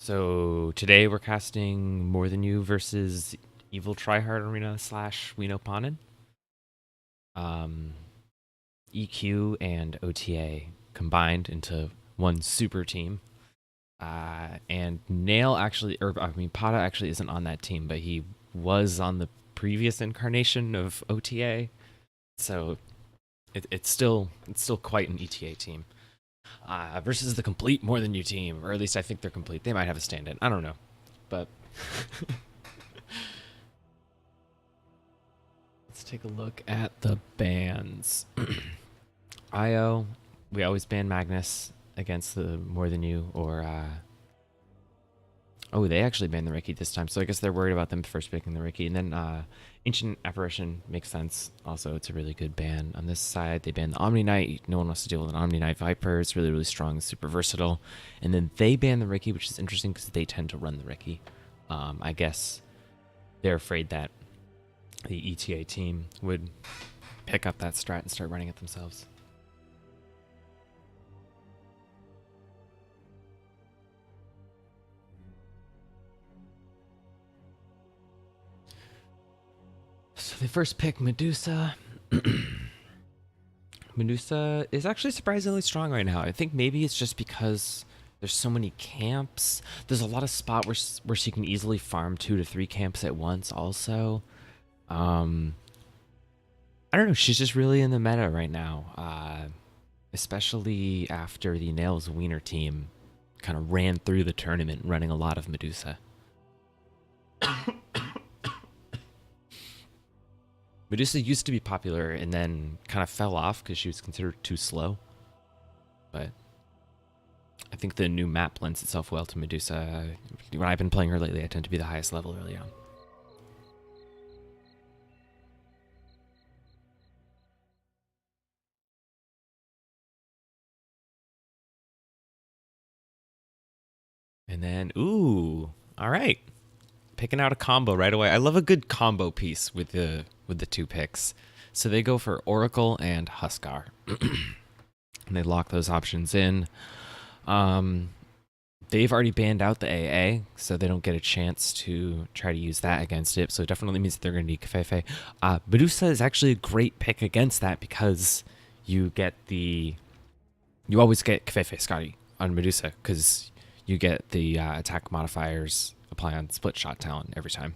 So today we're casting More Than You versus Evil Tryhard Arena slash Wino Panin. Um, EQ and OTA combined into one super team. And Nail actually, Pata actually isn't on that team, but he was on the previous incarnation of OTA. So it's still quite an ETA team. Versus the complete More Than You team, or at least I think they're complete. They might have a stand-in. I don't know, but let's take a look at the bans. IO, we always ban Magnus against the More Than You, or oh, they actually banned the Ricky this time, so I guess they're worried about them first picking the Ricky. And then Ancient Apparition makes sense. Also, it's a really good ban. On this side, they banned the Omni Knight. No one wants to deal with an Omni Knight Viper. It's really, really strong, super versatile. And then they ban the Ricky, which is interesting because they tend to run the Ricky. I guess they're afraid that the ETA team would pick up that strat and start running it themselves. So they first pick Medusa. Medusa is actually surprisingly strong right now. I think maybe it's just because there's so many camps. There's a lot of spot where she can easily farm 2 to 3 camps at once also. I don't know. She's just really in the meta right now. Especially after the Nails Wiener team kind of ran through the tournament running a lot of Medusa. Medusa used to be popular and then kind of fell off because she was considered too slow. But I think the new map lends itself well to Medusa. When I've been playing her lately, I tend to be the highest level early on. And then, ooh, all right. Picking out a combo right away. I love a good combo piece with the 2 picks. So they go for Oracle and Huskar. And they lock those options in. They've already banned out the AA, so they don't get a chance to try to use that against it. So it definitely means that they're going to need Kefefe. Medusa is actually a great pick against that because you always get Kefefe Scotty on Medusa because you get the attack modifiers apply on split shot talent every time.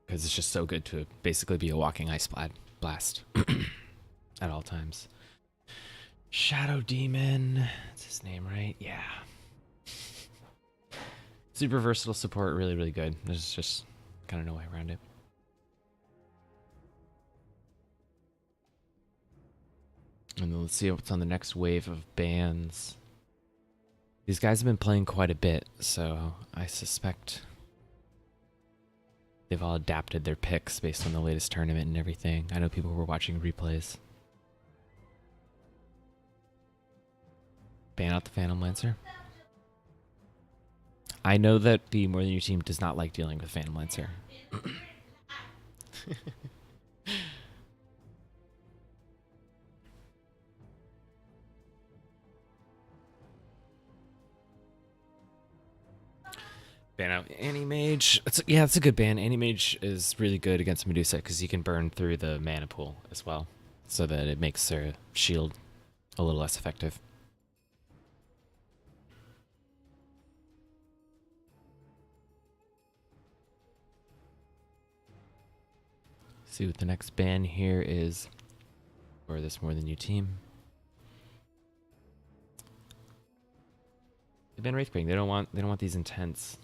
Because it's just so good to basically be a walking ice blast at all times. Shadow Demon. That's his name, right? Yeah. Super versatile support, really, really good. There's just kind of no way around it. And then let's see what's on the next wave of bans. These guys have been playing quite a bit, so I suspect they've all adapted their picks based on the latest tournament and everything. I know people were watching replays. Ban out the Phantom Lancer. I know that the More Than You team does not like dealing with Phantom Lancer. Ban out Anti-Mage. Yeah, it's a good ban. Anti-Mage is really good against Medusa because he can burn through the mana pool as well, so that it makes their shield a little less effective. See what the next ban here is for this More Than You team. They ban Wraithbane. They don't want these intense.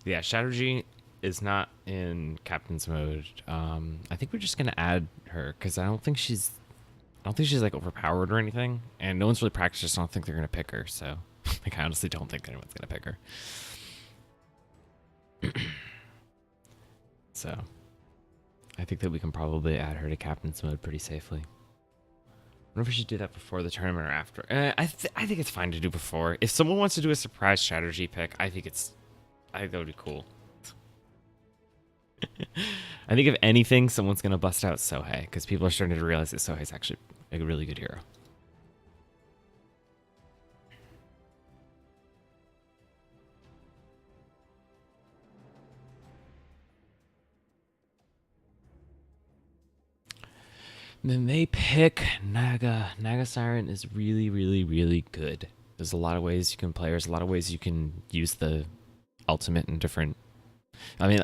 Yeah, Shadowji is not in Captain's mode. I think we're just gonna add her because I don't think she's like overpowered or anything, and no one's really practiced. I don't think they're gonna pick her. So, like, I honestly don't think anyone's gonna pick her. So, I think that we can probably add her to Captain's mode pretty safely. I wonder if we should do that before the tournament or after. I think it's fine to do before. If someone wants to do a surprise strategy pick, I think that would be cool. I think if anything, someone's gonna bust out Sohei because people are starting to realize that Sohei's actually a really good hero. And then they pick Naga. Naga Siren is really, really, really good. There's a lot of ways you can play. There's a lot of ways you can use the ultimate in different. I mean,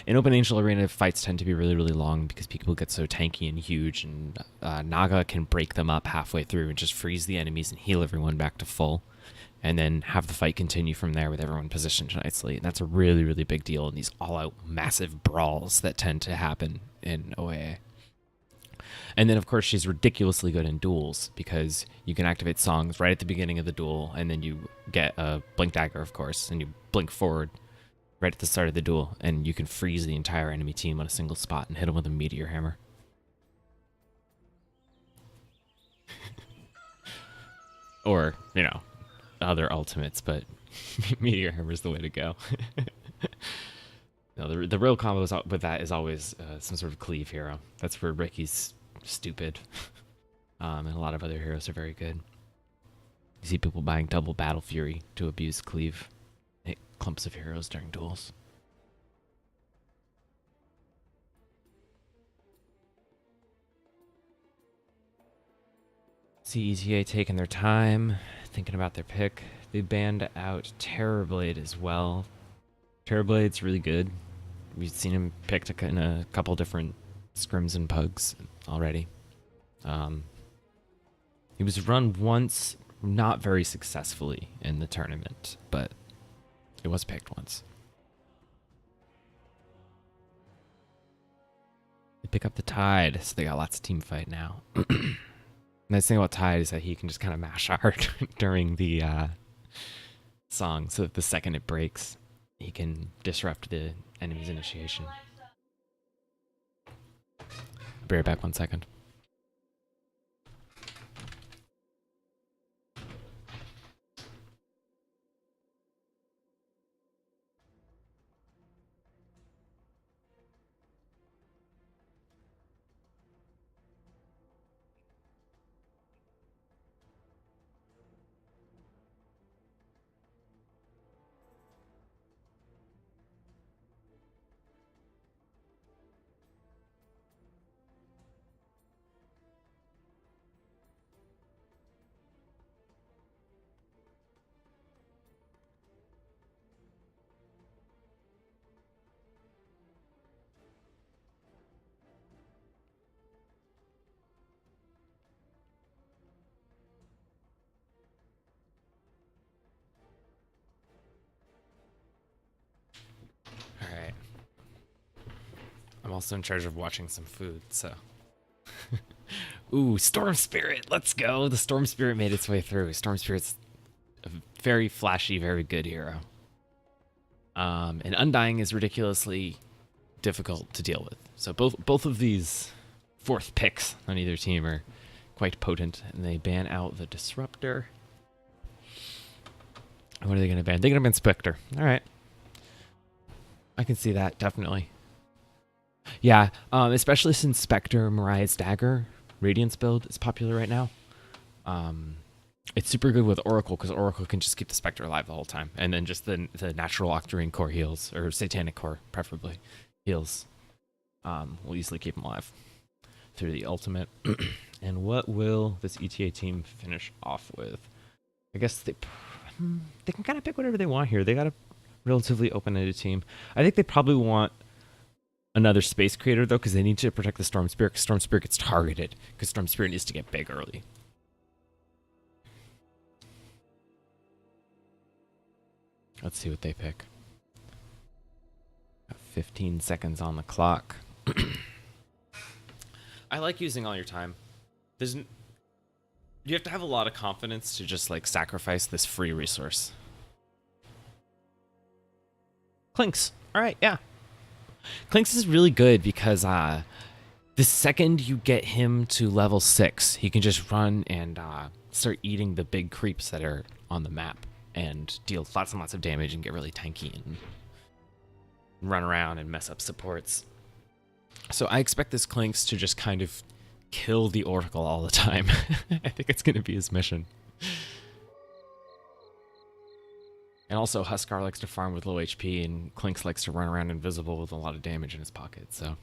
in Open Angel Arena, fights tend to be really, really long because people get so tanky and huge, and Naga can break them up halfway through and just freeze the enemies and heal everyone back to full, and then have the fight continue from there with everyone positioned nicely. And that's a really, really big deal in these all-out massive brawls that tend to happen in OAA. And then, of course, she's ridiculously good in duels because you can activate songs right at the beginning of the duel, and then you get a blink dagger, of course, and you blink forward right at the start of the duel, and you can freeze the entire enemy team on a single spot and hit them with a meteor hammer. Or, you know, other ultimates, but meteor hammer is the way to go. No, the real combo with that is always some sort of cleave hero. That's where Ricky's stupid. And a lot of other heroes are very good. You see people buying double Battle Fury to abuse cleave. Hit clumps of heroes during duels. See ETA taking their time, thinking about their pick. They banned out Terrorblade as well. Terrorblade's really good. We've seen him picked in a couple different scrims and pugs already. He was run once, not very successfully in the tournament, but it was picked once. They pick up the Tide, so they got lots of team fight now. Nice thing about Tide is that he can just kind of mash hard during the song, so that the second it breaks, he can disrupt the enemy's initiation. I'll be right back 1 second. Alright. I'm also in charge of watching some food, so. Ooh, Storm Spirit, let's go. The Storm Spirit made its way through. Storm Spirit's a very flashy, very good hero. And Undying is ridiculously difficult to deal with. So both of these fourth picks on either team are quite potent, and they ban out the Disruptor. What are they going to ban? They're going to ban Spectre. All right. I can see that, definitely. Yeah, especially since Spectre, Mariah's Dagger, Radiance build is popular right now. It's super good with Oracle, because Oracle can just keep the Spectre alive the whole time. And then just the natural Octarine Core heals, or Satanic Core, preferably, heals. Will easily keep him alive through the ultimate. And what will this ETA team finish off with? I guess they can kind of pick whatever they want here. They got a relatively open-ended team. I think they probably want another Space Creator, though, because they need to protect the Storm Spirit, because Storm Spirit gets targeted, because Storm Spirit needs to get big early. Let's see what they pick. Got 15 seconds on the clock. I like using all your time. You have to have a lot of confidence to just like sacrifice this free resource. Clinks. All right, yeah. Clinks is really good because the second you get him to level 6, he can just run and start eating the big creeps that are on the map and deal lots and lots of damage and get really tanky and run around and mess up supports. So I expect this Clinks to just kind of kill the Oracle all the time. I think it's going to be his mission. And also, Huskar likes to farm with low HP, and Clinks likes to run around invisible with a lot of damage in his pocket, so...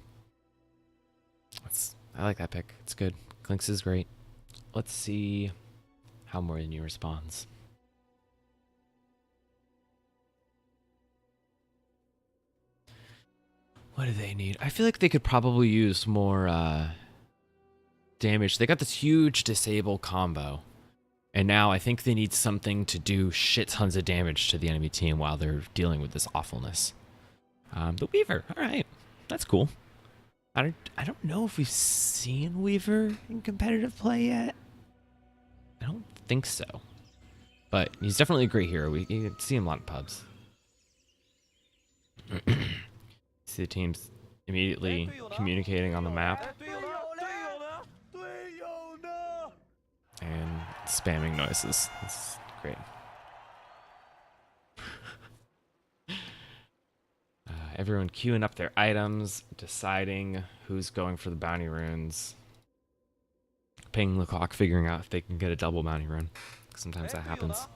I like that pick. It's good. Clinks is great. Let's see how more than you responds. What do they need? I feel like they could probably use more damage. They got this huge disable combo. And now I think they need something to do shit tons of damage to the enemy team while they're dealing with this awfulness. The Weaver. All right. That's cool. I don't know if we've seen Weaver in competitive play yet. I don't think so. But he's definitely a great hero. You can see him a lot of pubs. See the teams immediately communicating on the map. And spamming noises. This is great. Everyone queuing up their items, deciding who's going for the bounty runes. Pinging the clock, figuring out if they can get a double bounty rune. Sometimes that happens.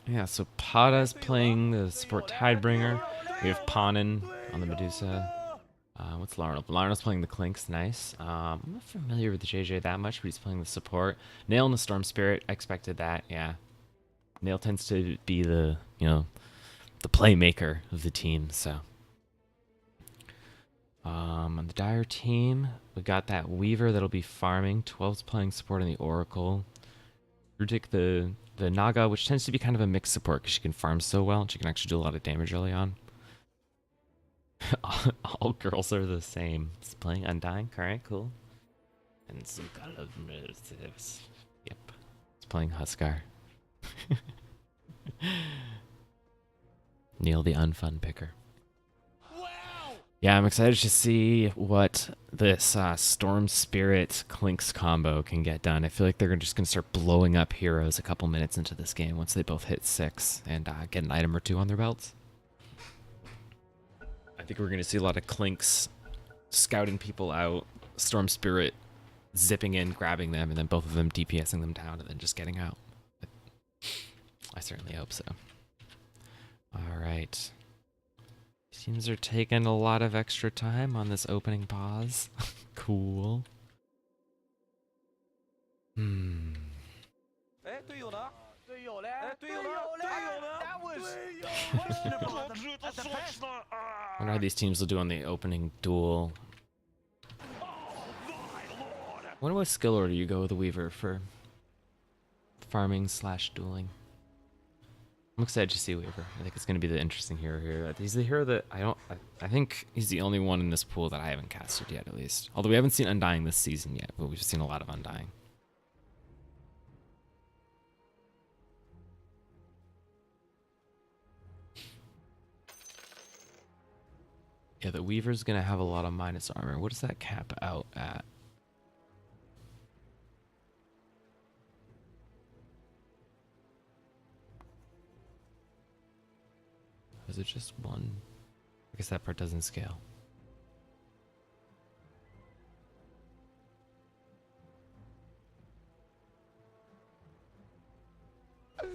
Yeah, so Pada's playing the support Tidebringer. We have Panin on the Medusa. What's Larnell? Larnell's playing the Clinks, nice. I'm not familiar with the JJ that much, but he's playing the support. Nail and the Storm Spirit, I expected that, yeah. Nail tends to be the, the playmaker of the team, so. On the Dire team, we got that Weaver that'll be farming. 12's playing support on the Oracle. Rutik the Naga, which tends to be kind of a mixed support because she can farm so well and she can actually do a lot of damage early on. All girls are the same. It's playing Undying. Alright, cool. And some kind of... Yep. It's playing Huskar. Neil the unfun picker. Yeah, I'm excited to see what this Storm Spirit Clinks combo can get done. I feel like they're just going to start blowing up heroes a couple minutes into this game once they both hit 6 and get an item or two on their belts. I think we're going to see a lot of Clinks scouting people out, Storm Spirit zipping in, grabbing them, and then both of them DPSing them down and then just getting out. But I certainly hope so. All right. Teams are taking a lot of extra time on this opening pause. Cool. Wonder how these teams will do on the opening duel. Wonder what skill order you go with the Weaver for farming / dueling. I'm excited to see Weaver. I think it's going to be the interesting hero here. He's the hero that I think he's the only one in this pool that I haven't casted yet, at least. Although we haven't seen Undying this season yet, but we've seen a lot of Undying. Yeah, the Weaver's going to have a lot of minus armor. What does that cap out at? Is it just one? I guess that part doesn't scale. I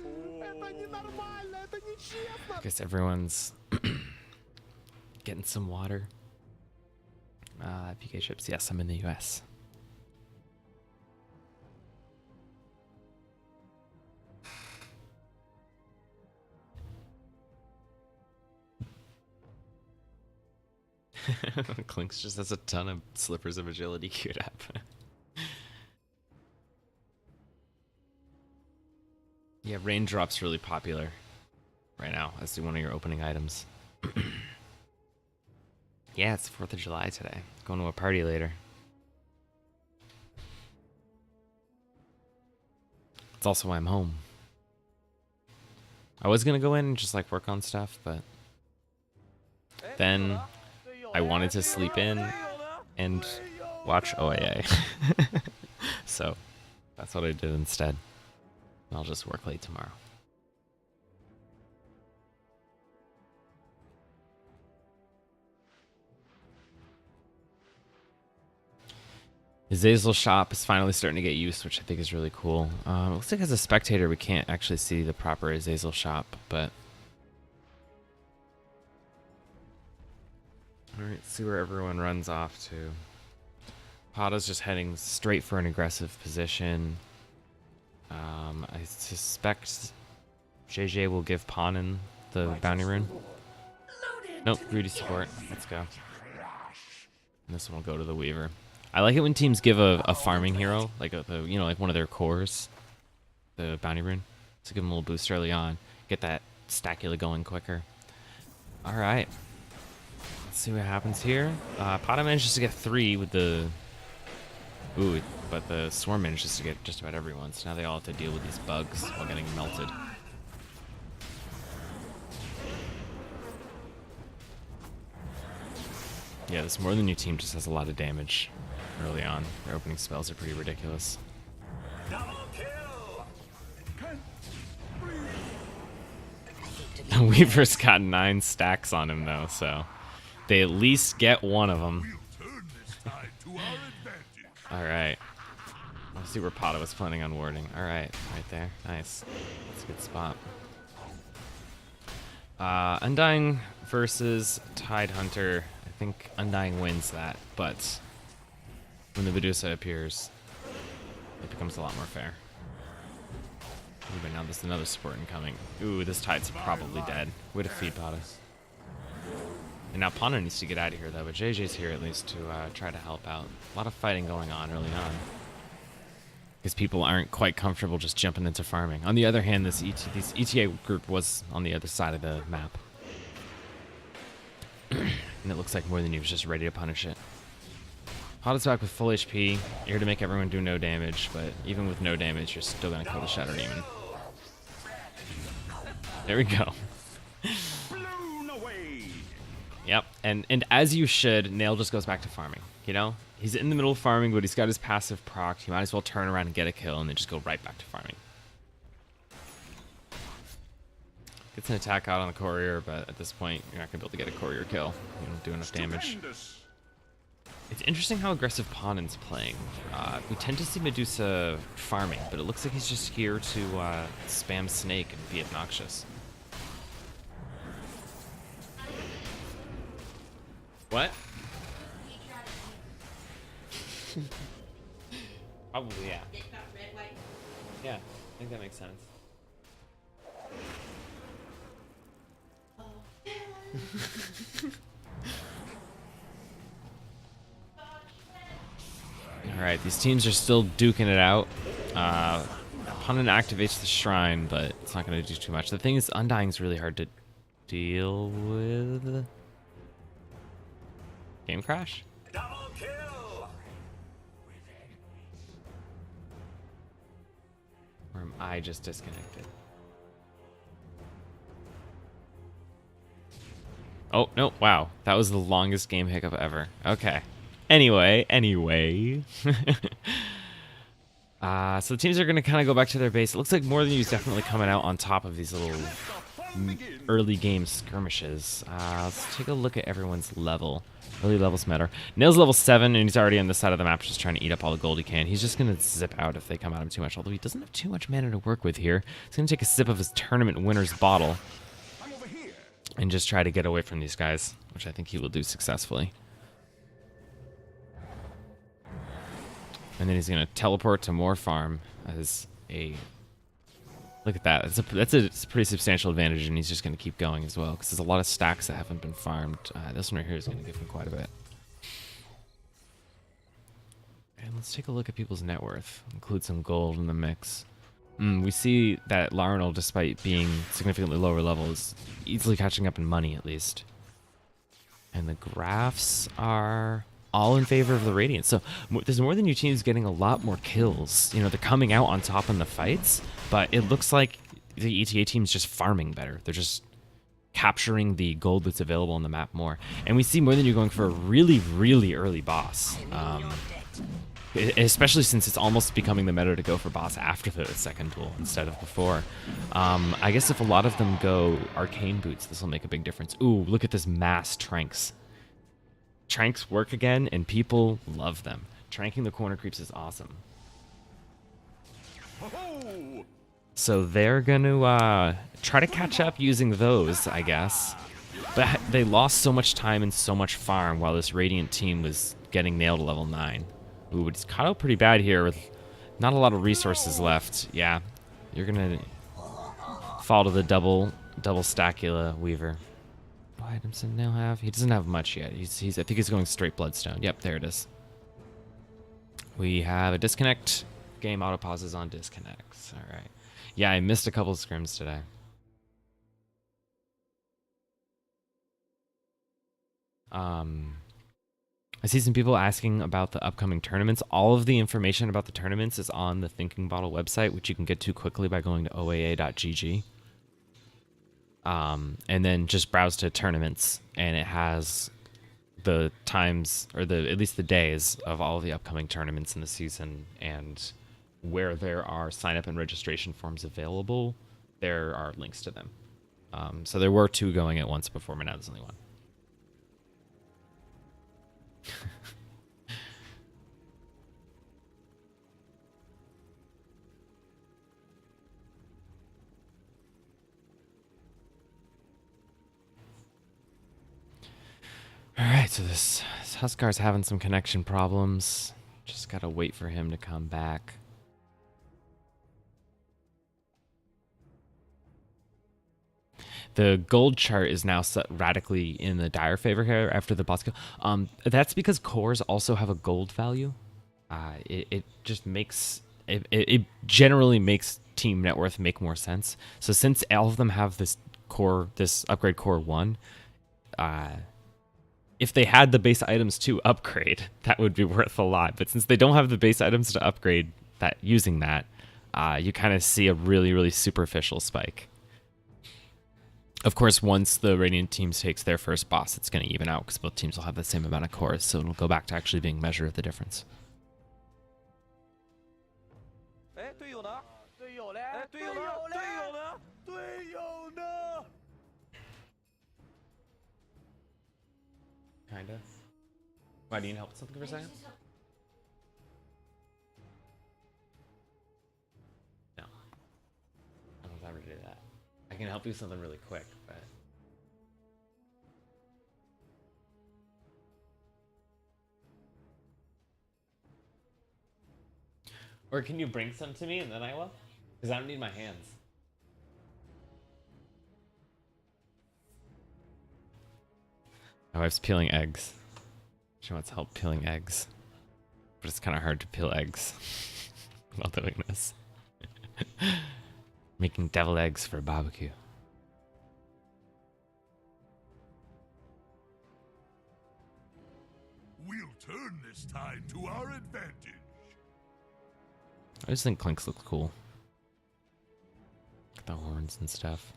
guess everyone's getting some water. PK chips. Yes, I'm in the US. Clinks just has a ton of slippers of agility queued up. Yeah, raindrop's really popular right now as one of your opening items. Yeah, it's 4th of July today. Going to a party later. It's also why I'm home. I was gonna go in and just like work on stuff, but then I wanted to sleep in and watch OAA. So that's what I did instead. I'll just work late tomorrow. Azazel shop is finally starting to get used, which I think is really cool. It looks like as a spectator we can't actually see the proper Azazel shop, but alright, see where everyone runs off to. Pata's just heading straight for an aggressive position. I suspect JJ will give Panin the bounty rune. Nope, greedy support. Let's go. And this one will go to the Weaver. I like it when teams give a farming hero, like like one of their cores, the bounty rune, to give them a little boost early on, get that stacula going quicker. All right, let's see what happens here. Pata manages to get 3 with the but the swarm manages to get just about everyone. So now they all have to deal with these bugs while getting melted. Yeah, this More Than You team just has a lot of damage early on. Their opening spells are pretty ridiculous. Weaver's got 9 stacks on him though, so they at least get one of them. Alright. Let's see where Pata was planning on warding. Alright, right there. Nice. That's a good spot. Undying versus Tidehunter. I think Undying wins that, but when the Medusa appears, it becomes a lot more fair. Ooh, but now there's another support incoming. Ooh, this Tide's probably dead. Way to feed Pata. And now Pano needs to get out of here, though, but JJ's here at least to try to help out. A lot of fighting going on early on. Because people aren't quite comfortable just jumping into farming. On the other hand, this ETA group was on the other side of the map. And it looks like More Than You was just ready to punish it. Pata's back with full HP. You're here to make everyone do no damage, but even with no damage, you're still going to kill the Shadow Demon. There we go. Yep, and as you should, Nail just goes back to farming, you know? He's in the middle of farming, but he's got his passive proc. He might as well turn around and get a kill and then just go right back to farming. Gets an attack out on the courier, but at this point, you're not going to be able to get a courier kill. You don't do enough damage. It's interesting how aggressive Panin's playing. We tend to see Medusa farming, but it looks like he's just here to spam Snake and be obnoxious. What? Probably, yeah. Yeah, I think that makes sense. Alright, these teams are still duking it out. Panin activates the shrine, but it's not going to do too much. The thing is, Undying is really hard to deal with. Game crash? Double kill! Or am I just disconnected? Oh, no, wow. That was the longest game hiccup ever. Okay. Anyway. So the teams are going to kind of go back to their base. It looks like More Than You is definitely coming out on top of these little early game skirmishes. Let's take a look at everyone's level. Early levels matter. Nail's level 7, and he's already on this side of the map just trying to eat up all the gold he can. He's just going to zip out if they come at him too much, although he doesn't have too much mana to work with here. He's going to take a sip of his tournament winner's bottle and just try to get away from these guys, which I think he will do successfully. And then he's going to teleport to more farm as a... Look at that. That's a pretty substantial advantage, and he's just going to keep going as well, because there's a lot of stacks that haven't been farmed. This one right here is going to give him quite a bit. And let's take a look at people's net worth. Include some gold in the mix. We see that Larnell, despite being significantly lower level, is easily catching up in money, at least. And the graphs are all in favor of the Radiant. So there's More Than You teams getting a lot more kills. You know, they're coming out on top in the fights, but it looks like the ETA team's just farming better. They're just capturing the gold that's available on the map more. And we see More Than You going for a really, really early boss. Especially since it's almost becoming the meta to go for boss after the second duel instead of before. I guess if a lot of them go arcane boots, this will make a big difference. Ooh, look at this mass Tranks. Tranks work again, and people love them. Tranking the corner creeps is awesome. So they're gonna try to catch up using those, I guess. But they lost so much time and so much farm while this Radiant team was getting nailed to level 9. Ooh, it's caught out pretty bad here with not a lot of resources left. Yeah, you're gonna fall to the double Stacula Weaver. What items does he now have? He doesn't have much yet. I think he's going straight Bloodstone. Yep, there it is. We have a disconnect. Game auto pauses on disconnects. All right. Yeah, I missed a couple of scrims today. I see some people asking about the upcoming tournaments. All of the information about the tournaments is on the Thinking Bottle website, which you can get to quickly by going to oaa.gg. And then just browse to tournaments, and it has the times, or at least the days of all of the upcoming tournaments in the season, and where there are sign-up and registration forms available, there are links to them. So there were 2 going at once before, but now there's only 1. Alright, so this Huskar's having some connection problems. Just gotta wait for him to come back. The gold chart is now set radically in the dire favor here after the boss kill. That's because cores also have a gold value. It just makes... It generally makes Team Net Worth make more sense. So since all of them have this upgrade core 1, if they had the base items to upgrade, that would be worth a lot. But since they don't have the base items to upgrade using that, you kind of see a really, really superficial spike. Of course, once the Radiant team takes their first boss, it's going to even out because both teams will have the same amount of cores, so it'll go back to actually being measure of the difference. Kinda. Why, do you need help with something for a second? No. I don't have time to do that. I can help you with something really quick, but... Or can you bring some to me and then I will? Because I don't need my hands. My wife's peeling eggs. She wants help peeling eggs. But it's kind of hard to peel eggs while doing this. Making deviled eggs for a barbecue. We'll turn this tide to our advantage. I just think Clinks looks cool. The horns and stuff.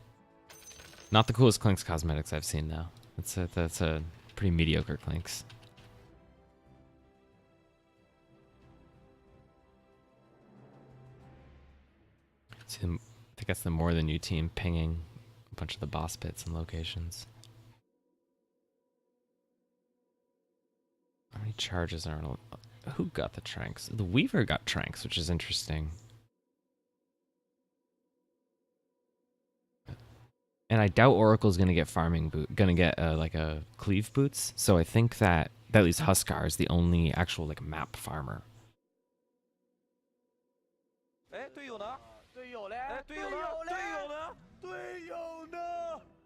Not the coolest Clinks cosmetics I've seen though. That's a pretty mediocre Clinks. See, I think that's the More Than You team pinging a bunch of the boss bits and locations. How many charges are on? Who got the Tranks? The Weaver got Tranks, which is interesting. And I doubt Oracle's gonna get like a cleave boots. So I think that leaves Huskar is the only actual like map farmer.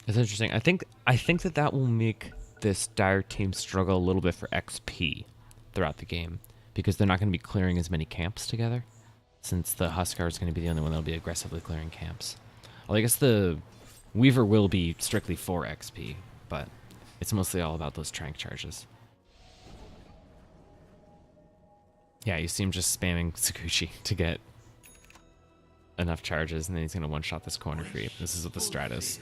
It's interesting. I think that will make this dire team struggle a little bit for XP throughout the game because they're not going to be clearing as many camps together, since the Huskar is going to be the only one that'll be aggressively clearing camps. Well, I guess the Weaver will be strictly for XP, but it's mostly all about those trank charges. Yeah, you see him just spamming Tsukushi to get enough charges, and then he's going to one-shot this corner creep. This is what the strat is.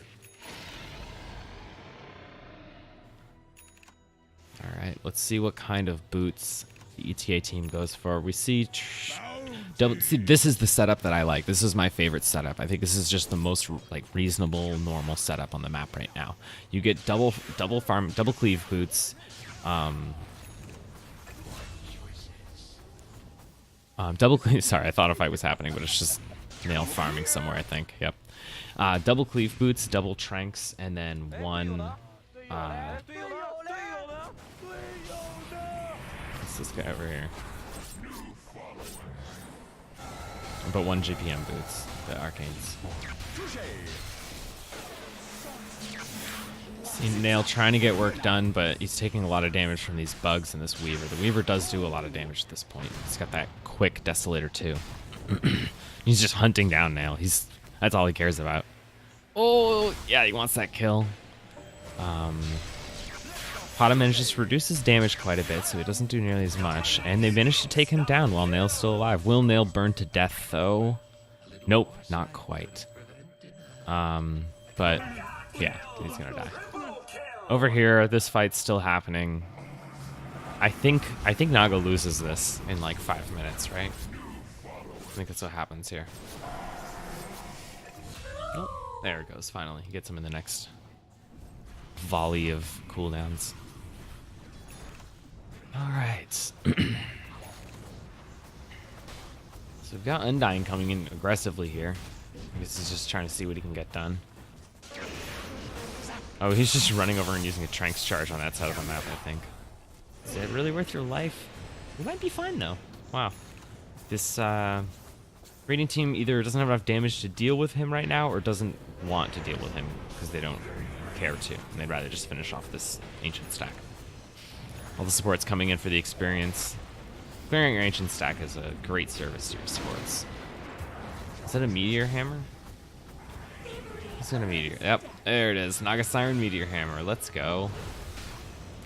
Alright, let's see what kind of boots the ETA team goes for. We see... See, this is the setup that I like. This is my favorite setup. I think this is just the most like reasonable, normal setup on the map right now. You get double cleave boots. Double cleave. Sorry, I thought a fight was happening, but it's just nail farming somewhere, I think. Yep. Double cleave boots, double tranks, and then one. What's this guy over here? But one GPM boots, the arcanes. See Nail trying to get work done, but he's taking a lot of damage from these bugs and this Weaver. The Weaver does do a lot of damage at this point. He's got that quick Desolator too. He's just hunting down Nail. That's all he cares about. Oh, yeah, he wants that kill. Pata manages to reduce his damage quite a bit, so he doesn't do nearly as much. And they manage to take him down while Nail's still alive. Will Nail burn to death, though? Nope, not quite. But, yeah, he's gonna die. Over here, this fight's still happening. I think Naga loses this in like 5 minutes, right? I think that's what happens here. Oh, there it goes, finally. He gets him in the next volley of cooldowns. Alright. So we've got Undying coming in aggressively here. I guess he's just trying to see what he can get done. Oh, he's just running over and using a Tranks charge on that side of the map, I think. Is it really worth your life? We might be fine, though. Wow. This raiding team either doesn't have enough damage to deal with him right now or doesn't want to deal with him because they don't care to. And they'd rather just finish off this Ancient stack. All the supports coming in for the experience. Clearing your Ancient stack is a great service to your supports. Is that a Meteor Hammer? It's gonna Meteor. Yep, there it is. Naga Siren Meteor Hammer. Let's go.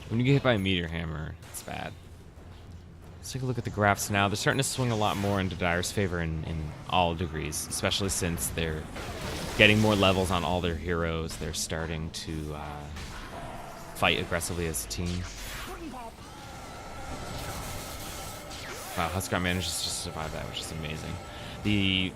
When you get hit by a Meteor Hammer, it's bad. Let's take a look at the graphs now. They're starting to swing a lot more into Dire's favor in all degrees, especially since they're getting more levels on all their heroes. They're starting to fight aggressively as a team. Wow, Huskar manages to survive that, which is amazing. The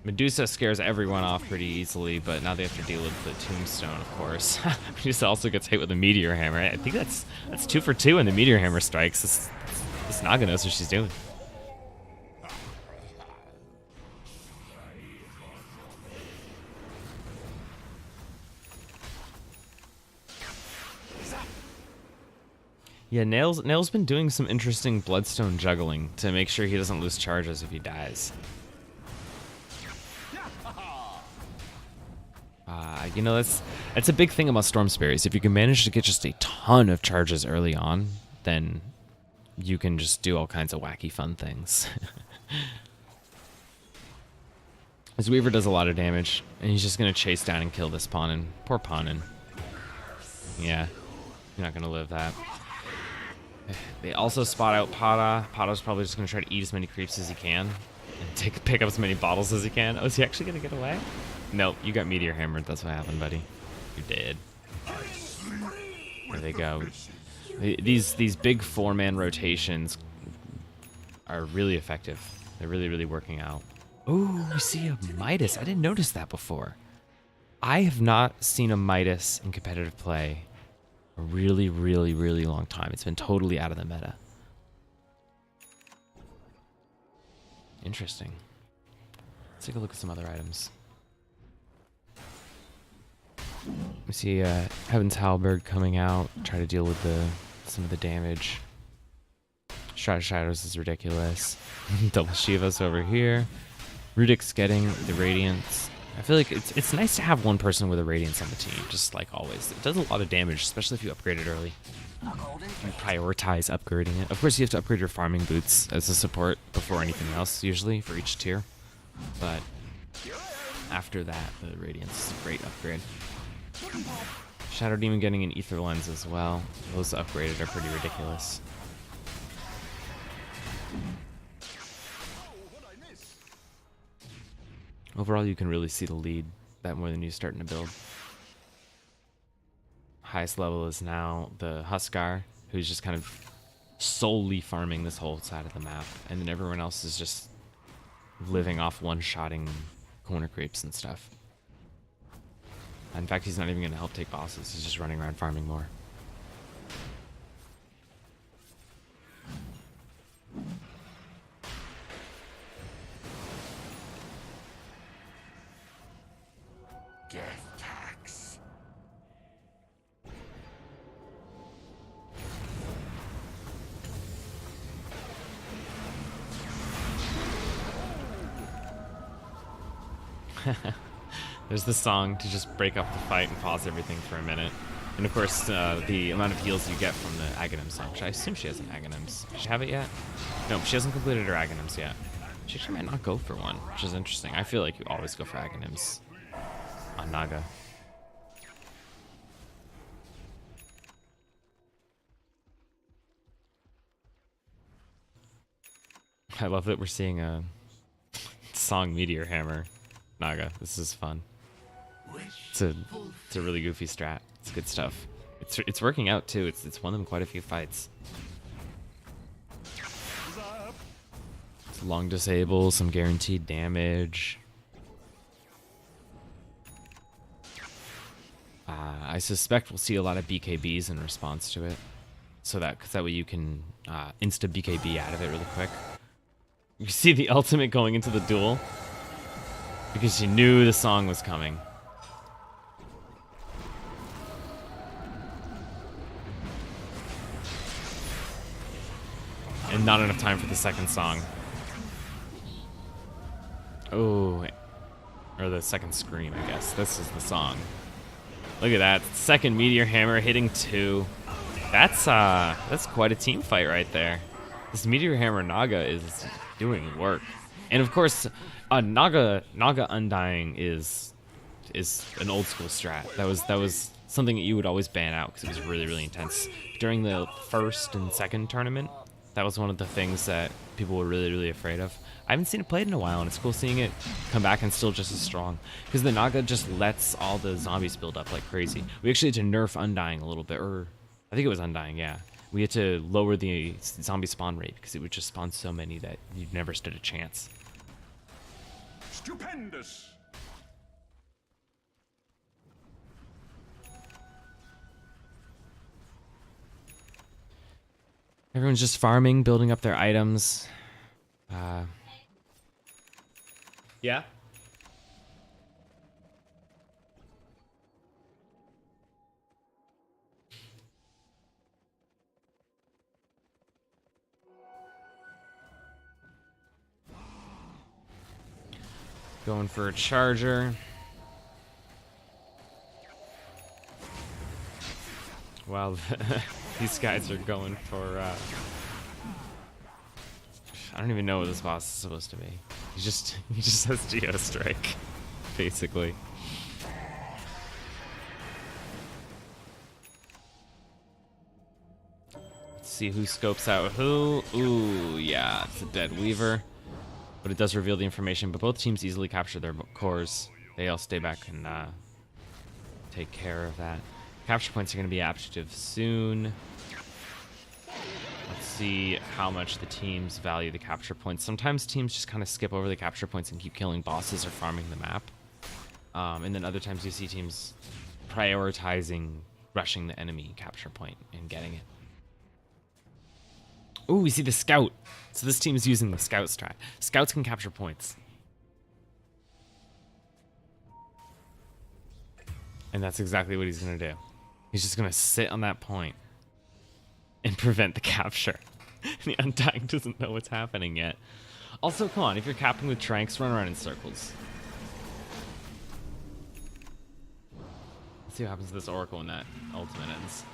Medusa scares everyone off pretty easily, but now they have to deal with the Tombstone, of course. Medusa also gets hit with a Meteor Hammer. I think that's 2 for 2 when the Meteor Hammer strikes. This Naga knows what she's doing. Yeah, Nail's been doing some interesting Bloodstone juggling to make sure he doesn't lose charges if he dies. You know, that's a big thing about Storm Sparrows. If you can manage to get just a ton of charges early on, then you can just do all kinds of wacky fun things. His Weaver does a lot of damage, and he's just going to chase down and kill this Pawnin. Poor Pawnin. Yeah, you're not going to live that. They also spot out Pata. Pata's probably just going to try to eat as many creeps as he can and pick up as many bottles as he can. Oh, is he actually going to get away? Nope, you got Meteor Hammered. That's what happened, buddy. You did. There they go. These big 4-man rotations are really effective. They're really, really working out. Ooh, we see a Midas. I didn't notice that before. I have not seen a Midas in competitive play a really, really, really long time. It's been totally out of the meta. Interesting. Let's take a look at some other items. We see Heaven's Halberd coming out, try to deal with some of the damage. Shroud of Shadows is ridiculous. Double Shiva's over here. Rudik's getting the Radiance. I feel like it's nice to have one person with a Radiance on the team, just like always. It does a lot of damage, especially if you upgrade it early. You prioritize upgrading it. Of course, you have to upgrade your farming boots as a support before anything else, usually, for each tier. But after that, the Radiance is a great upgrade. Shadow Demon getting an Ether Lens as well. Those upgraded are pretty ridiculous. Overall, you can really see the lead that more than you starting to build. Highest level is now the Huskar, who's just kind of solely farming this whole side of the map, and then everyone else is just living off one-shotting corner creeps and stuff. In fact, he's not even going to help take bosses. He's just running around farming more. death tax. There's the song to just break up the fight and pause everything for a minute. And of course, the amount of heals you get from the Aghanim song, which I assume she has an Aghanims. Does she have it yet? No, she hasn't completed her Aghanims yet. She actually might not go for one, which is interesting. I feel like you always go for Aghanims on Naga. I love that we're seeing a song Meteor Hammer Naga. This is fun. It's a really goofy strat. It's good stuff. It's working out too. It's won them quite a few fights. It's long disable, some guaranteed damage. I suspect we'll see a lot of BKBs in response to it, so cause that way you can insta BKB out of it really quick. You see the ultimate going into the duel because she knew the song was coming. And not enough time for the second song. Oh, or the second scream, I guess. This is the song. Look at that. Second Meteor Hammer hitting 2. That's quite a team fight right there. This Meteor Hammer Naga is doing work. And of course, Naga Undying is an old school strat. That was something that you would always ban out because it was really, really intense. During the first and second tournament, that was one of the things that people were really, really afraid of. I haven't seen it played in a while, and it's cool seeing it come back and still just as strong. Because the Naga just lets all the zombies build up like crazy. We actually had to nerf Undying a little bit, or I think it was Undying, yeah. We had to lower the zombie spawn rate because it would just spawn so many that you never stood a chance. Stupendous! Everyone's just farming, building up their items. Yeah? Going for a charger. Well, these guys are going for, I don't even know what this boss is supposed to be. He just has Geostrike, basically. Let's see who scopes out who. Ooh, yeah, it's a dead Weaver. But it does reveal the information, but both teams easily capture their cores. They all stay back and take care of that. Capture points are going to be active soon. Let's see how much the teams value the capture points. Sometimes teams just kind of skip over the capture points and keep killing bosses or farming the map. And then other times you see teams prioritizing rushing the enemy capture point and getting it. Ooh, we see the scout. So this team is using the scout strat. Scouts can capture points. And that's exactly what he's going to do. He's just going to sit on that point and prevent the capture. The Undying doesn't know what's happening yet. Also, come on, if you're capping with Tranks, run around in circles. Let's see what happens to this Oracle when that ultimate ends.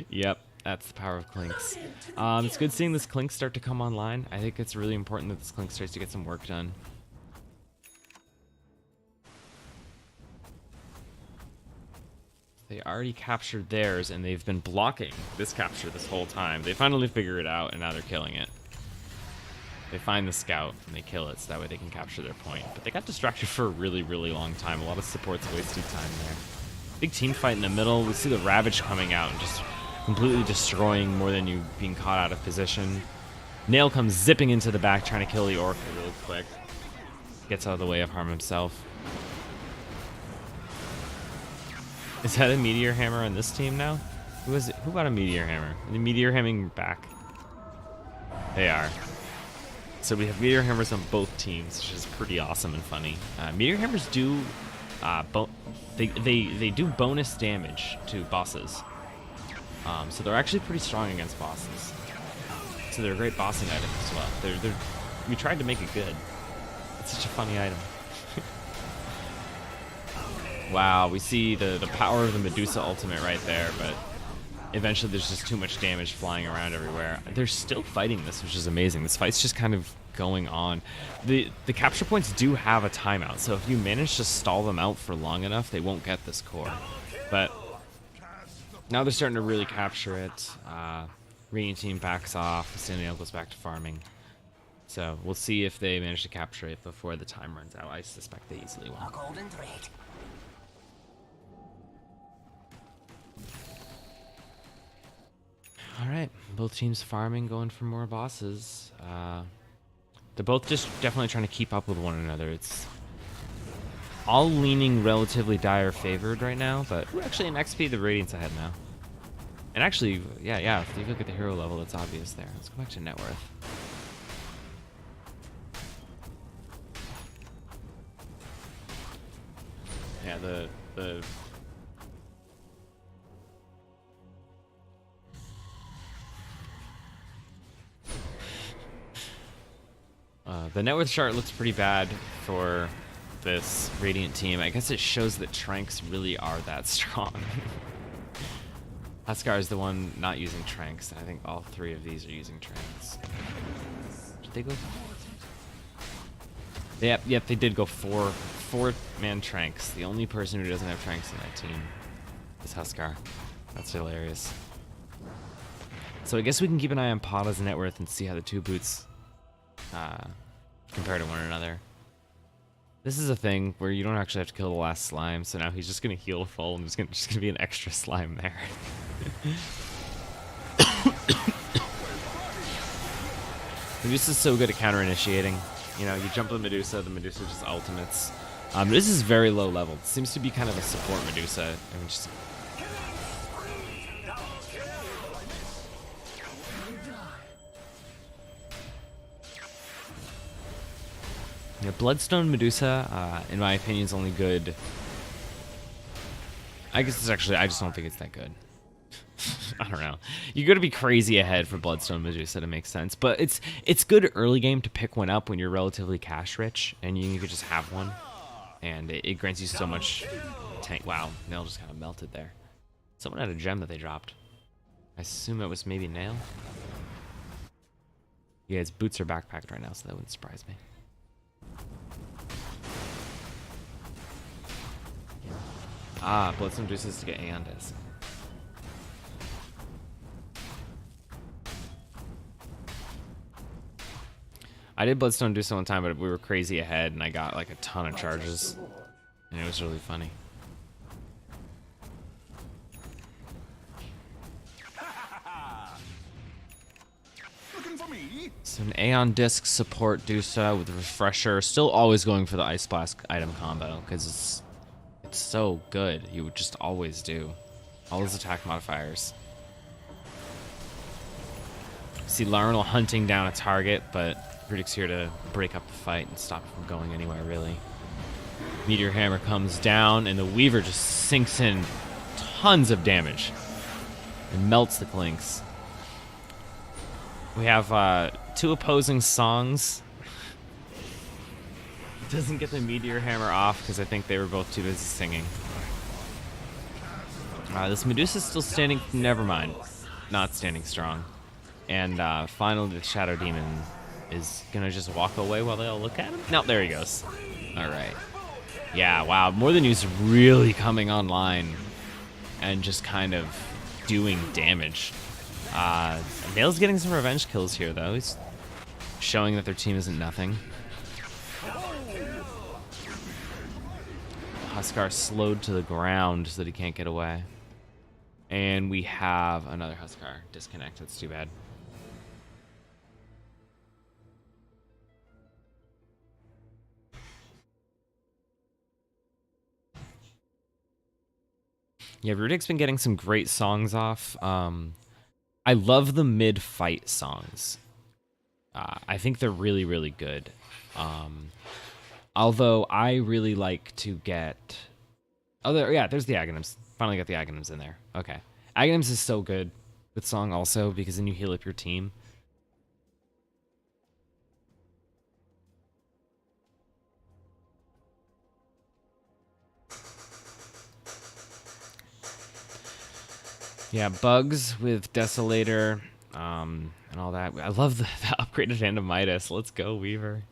Yep, that's the power of Clinks. It's good seeing this Clink start to come online. I think it's really important that this Clink starts to get some work done. They already captured theirs, and they've been blocking this capture this whole time. They finally figure it out, and now they're killing it. They find the scout, and they kill it, so that way they can capture their point. But they got distracted for a really, really long time. A lot of supports wasted time there. Big team fight in the middle. We see the Ravage coming out and just completely destroying more than you being caught out of position. Nail comes zipping into the back, trying to kill the Oracle really quick. Gets out of the way of harm himself. Is that a Meteor Hammer on this team now? Who is it? Who got a Meteor Hammer? Are they Meteor Hammering back? They are. So we have meteor hammers on both teams, which is pretty awesome and funny. Meteor hammers do, they do bonus damage to bosses. So they're actually pretty strong against bosses. So they're a great bossing item as well. We tried to make it good. It's such a funny item. Wow, we see the power of the Medusa ultimate right there, but eventually there's just too much damage flying around everywhere. They're still fighting this, which is amazing. This fight's just kind of going on. The capture points do have a timeout, so if you manage to stall them out for long enough, they won't get this core. But now they're starting to really capture it. Radiant team backs off. Standing goes back to farming. So we'll see if they manage to capture it before the time runs out. I suspect they easily will. A golden thread. Alright, both teams farming, going for more bosses. They're both just definitely trying to keep up with one another. It's all leaning relatively dire favored right now, but actually in XP the Radiant's ahead now. And actually, yeah, if you look at the hero level, it's obvious there. Let's go back to net worth. Yeah, the net worth chart looks pretty bad for this Radiant team. I guess it shows that Tranks really are that strong. Huskar is the one not using Tranks. I think all three of these are using Tranks. Did they go? Yep, they did go four-man Tranks. The only person who doesn't have Tranks in that team is Huskar. That's hilarious. So I guess we can keep an eye on Pata's net worth and see how the two boots compare to one another. This is a thing where you don't actually have to kill the last slime, so now he's just gonna heal full and there's just gonna be an extra slime there. Medusa's so good at counter-initiating. You know, you jump the Medusa just ultimates. This is very low level. It seems to be kind of a support Medusa. I mean, just... Yeah, Bloodstone Medusa, in my opinion, is only good. I guess it's actually, I just don't think it's that good. I don't know. You got to be crazy ahead for Bloodstone Medusa to make sense, but it's good early game to pick one up when you're relatively cash rich and you could just have one, and it grants you so much tank. Wow, Nail just kind of melted there. Someone had a gem that they dropped. I assume it was maybe Nail. Yeah, his boots are backpacked right now, so that wouldn't surprise me. Ah, Bloodstone Medusa to get Aeon Disc. I did Bloodstone Medusa one time, but we were crazy ahead, and I got like a ton of charges, and it was really funny. So an Aeon Disc support Dusa with Refresher, still always going for the Ice Blast item combo, because it's so good. You would just always do. All his attack modifiers. See Larnell hunting down a target, but Riddick's here to break up the fight and stop it from going anywhere, really. Meteor Hammer comes down, and the Weaver just sinks in tons of damage and melts the Clinks. We have two opposing songs. Doesn't get the Meteor Hammer off because I think they were both too busy singing. This Medusa's still standing. Never mind, not standing strong. And finally, the Shadow Demon is gonna just walk away while they all look at him. No, there he goes. All right. Yeah, wow. More Than You's really coming online and just kind of doing damage. Nail's getting some revenge kills here, though. He's showing that their team isn't nothing. Huskar slowed to the ground so that he can't get away. And we have another Huskar disconnect. That's too bad. Yeah, Rudick's been getting some great songs off. I love the mid-fight songs. I think they're really, really good. Although I really like to get... Oh, yeah, there's the Aghanims. Finally got the Aghanims in there. Okay. Aghanims is so good with Song also, because then you heal up your team. Yeah, bugs with Desolator, and all that. I love the upgraded Hand of Midas. Let's go, Weaver.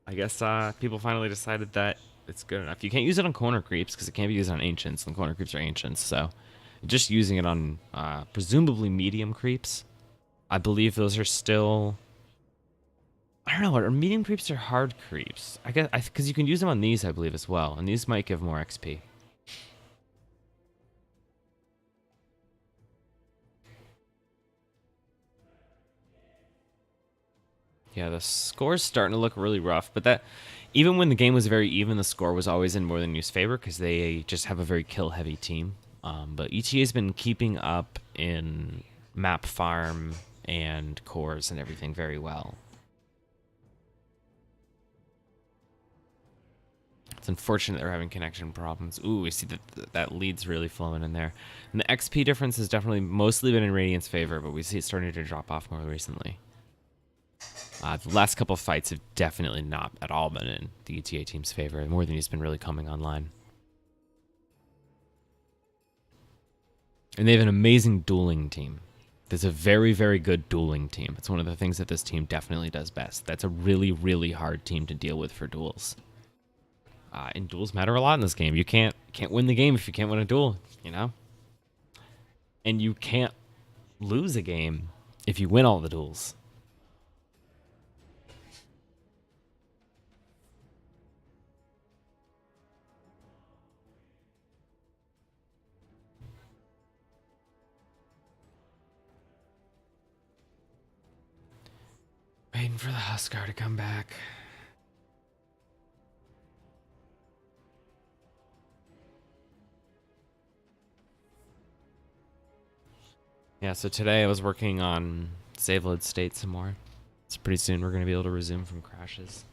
I guess people finally decided that it's good enough. You can't use it on corner creeps because it can't be used on ancients, and corner creeps are ancients. So just using it on presumably medium creeps. I believe those are still... I don't know, are medium creeps or hard creeps? I guess because you can use them on these, I believe, as well, and these might give more XP. Yeah, the score's starting to look really rough, but that even when the game was very even, the score was always in More Than U's favor because they just have a very kill-heavy team. But ETA's been keeping up in map farm and cores and everything very well. It's unfortunate they're having connection problems. Ooh, we see that lead's really flowing in there. And the XP difference has definitely mostly been in Radiant's favor, but we see it starting to drop off more recently. The last couple of fights have definitely not at all been in the ETA team's favor. More Than He's been really coming online. And they have an amazing dueling team. There's a very, very good dueling team. It's one of the things that this team definitely does best. That's a really, really hard team to deal with for duels. And duels matter a lot in this game. You can't win the game if you can't win a duel, you know? And you can't lose a game if you win all the duels. Waiting for the Huskar to come back. Yeah, so today I was working on save load state some more. So pretty soon we're going to be able to resume from crashes.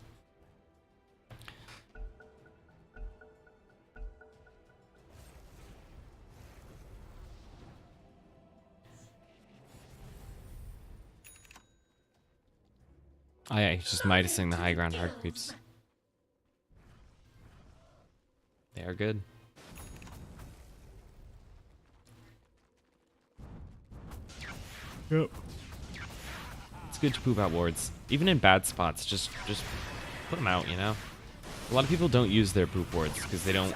Oh yeah, he's just Midasing the high ground hard creeps. They are good. Yep. It's good to poop out wards. Even in bad spots, just put them out, you know? A lot of people don't use their poop wards because they don't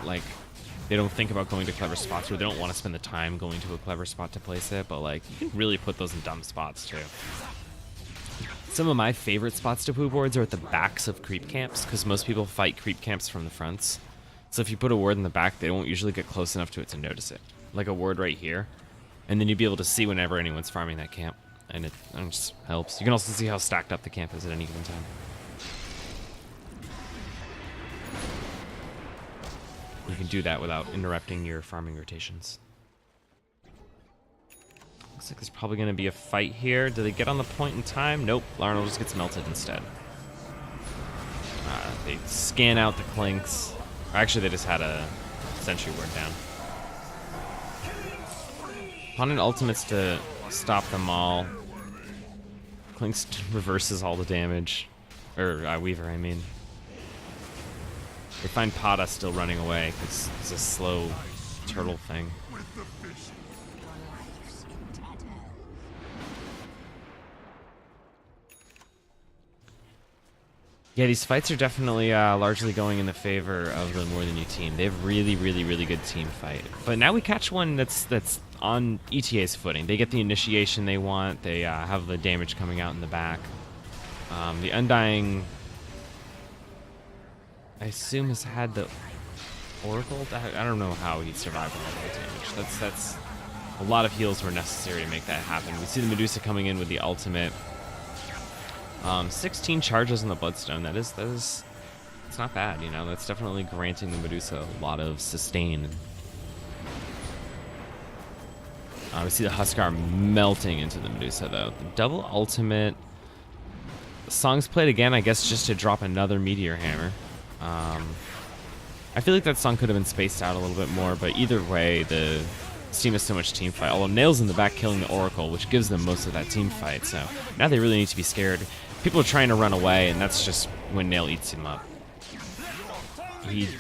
think about going to clever spots, or they don't want to spend the time going to a clever spot to place it, but like, you can really put those in dumb spots too. Some of my favorite spots to poop wards are at the backs of creep camps, because most people fight creep camps from the fronts. So if you put a ward in the back, they won't usually get close enough to it to notice it. Like a ward right here. And then you'd be able to see whenever anyone's farming that camp. And it just helps. You can also see how stacked up the camp is at any given time. You can do that without interrupting your farming rotations. Looks like there's probably going to be a fight here. Do they get on the point in time? Nope. Larnell just gets melted instead. They scan out the Clinks. Or actually, they just had a sentry ward down. Opponent ultimates to stop them all. Clinks reverses all the damage. Or Weaver, I mean. They find Pada still running away because it's a slow turtle thing. Yeah, these fights are definitely largely going in the favor of the More Than You team. They have really, really, really good team fight. But now we catch one that's on ETA's footing. They get the initiation they want. They have the damage coming out in the back. The Undying, I assume, has had the Oracle. I don't know how he survived all that damage. That's a lot of heals were necessary to make that happen. We see the Medusa coming in with the ultimate. 16 charges on the Bloodstone. That is, it's not bad, you know. That's definitely granting the Medusa a lot of sustain. We see the Huskar melting into the Medusa, though. The double ultimate Song's played again, I guess, just to drop another Meteor Hammer. I feel like that song could have been spaced out a little bit more, but either way, the team has so much team fight. Although Nail's in the back killing the Oracle, which gives them most of that team fight, so now they really need to be scared. People are trying to run away, and that's just when Nail eats him up. He's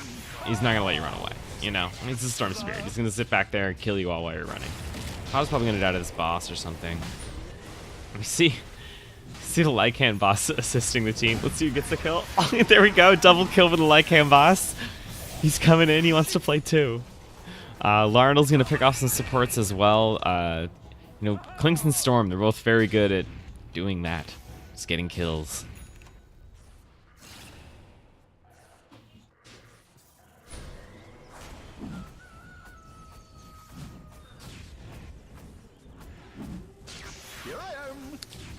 not going to let you run away, you know? I mean, it's a Storm Spirit. He's going to sit back there and kill you all while you're running. I was probably going to die to this boss or something. Let me see. See the Lycan boss assisting the team. Let's see who gets the kill. Oh, there we go. Double kill for the Lycan boss. He's coming in. He wants to play too. Larnell's going to pick off some supports as well. You know, Clinks and Storm, they're both very good at doing that. Just getting kills.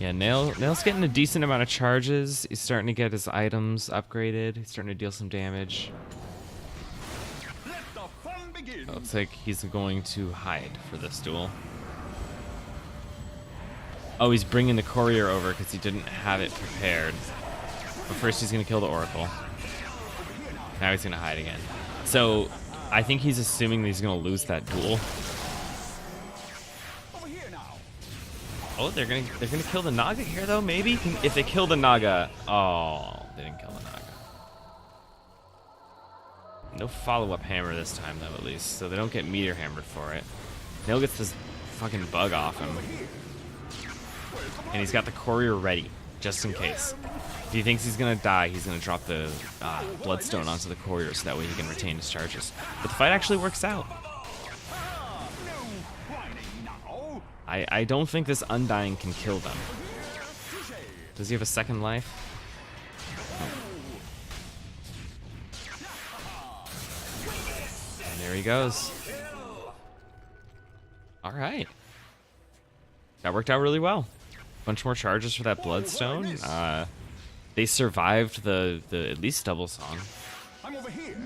Yeah, Nail's getting a decent amount of charges. He's starting to get his items upgraded. He's starting to deal some damage. It looks like he's going to hide for this duel. Oh, he's bringing the courier over because he didn't have it prepared. But first he's going to kill the Oracle. Now he's going to hide again. So I think he's assuming that he's going to lose that duel. Oh, they're gonna kill the Naga here though, maybe? If they kill the Naga. Oh, they didn't kill the Naga. No follow-up hammer this time though, at least. So they don't get Meteor Hammered for it. Nail gets this fucking bug off him. And he's got the courier ready, just in case. If he thinks he's gonna die, he's gonna drop the Bloodstone onto the courier so that way he can retain his charges. But the fight actually works out. I don't think this Undying can kill them. Does he have a second life? And there he goes. Alright. That worked out really well. Bunch more charges for that Bloodstone. They survived the at least double song. I'm over here.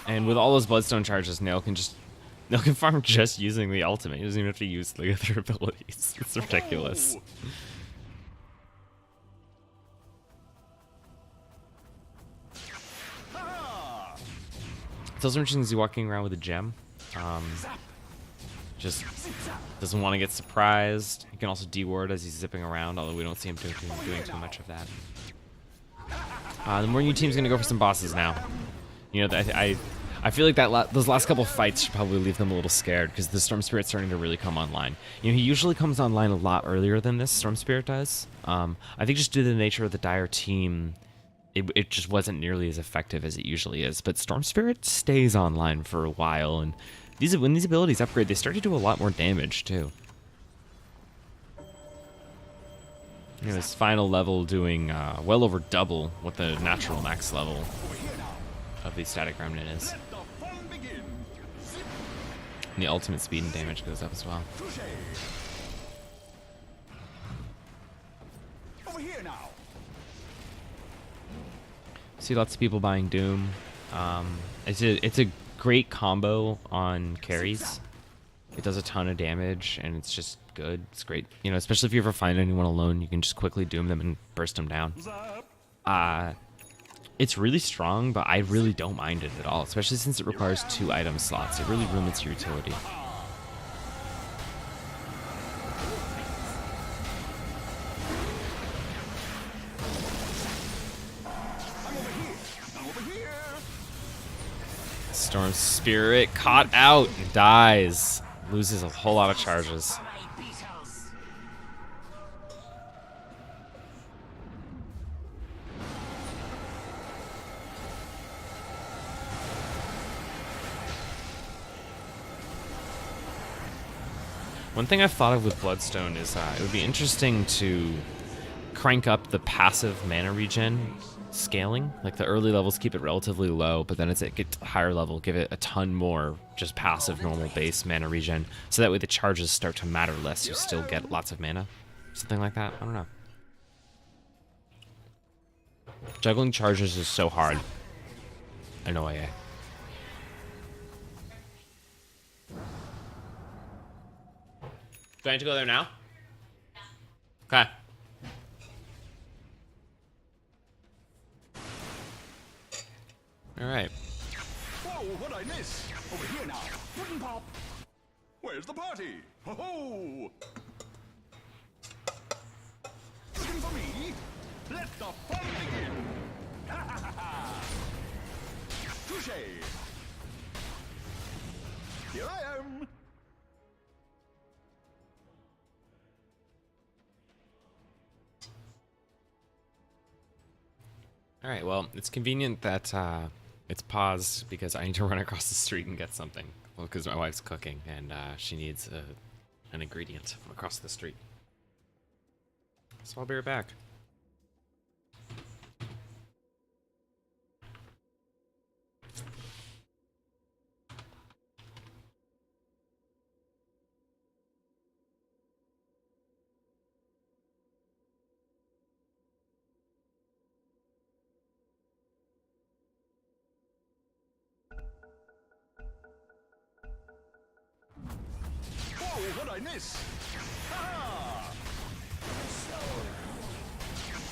And with all those Bloodstone charges, Nail can farm just using the ultimate. He doesn't even have to use the other abilities. It's ridiculous. It's also interesting as he's walking around with a gem. Just doesn't want to get surprised. He can also D-ward as he's zipping around, although we don't see him doing too much of that. The Morning team's going to go for some bosses now. You know, I feel like those last couple fights should probably leave them a little scared because the Storm Spirit's starting to really come online. You know, he usually comes online a lot earlier than this Storm Spirit does. I think just due to the nature of the Dire team, it just wasn't nearly as effective as it usually is. But Storm Spirit stays online for a while, and when these abilities upgrade, they start to do a lot more damage too. You know, his final level doing well over double what the natural max level of the Static Remnant is. And the ultimate speed and damage goes up as well. Over here now. See lots of people buying Doom. It's a great combo on carries. It does a ton of damage, and it's just good. It's great. You know, especially if you ever find anyone alone, you can just quickly Doom them and burst them down. It's really strong, but I really don't mind it at all, especially since it requires 2 item slots. It really limits your utility. Storm Spirit caught out and dies. Loses a whole lot of charges. One thing I've thought of with Bloodstone is it would be interesting to crank up the passive mana regen scaling. Like the early levels keep it relatively low, but then as it gets higher level, give it a ton more just passive normal base mana regen. So that way the charges start to matter less. You still get lots of mana. Something like that. I don't know. Juggling charges is so hard. I know IA. Do I need to go there now? Okay. All right. Whoa, what'd I miss? Over here now. Pudding pop. Where's the party? Ho ho! Looking for me? Let the fun begin. Ha ha ha ha! Touche! Here I am. All right. Well, it's convenient that it's paused because I need to run across the street and get something. Well, because my wife's cooking and she needs an ingredient from across the street. So I'll be right back. Whoa, what'd I miss? Ha!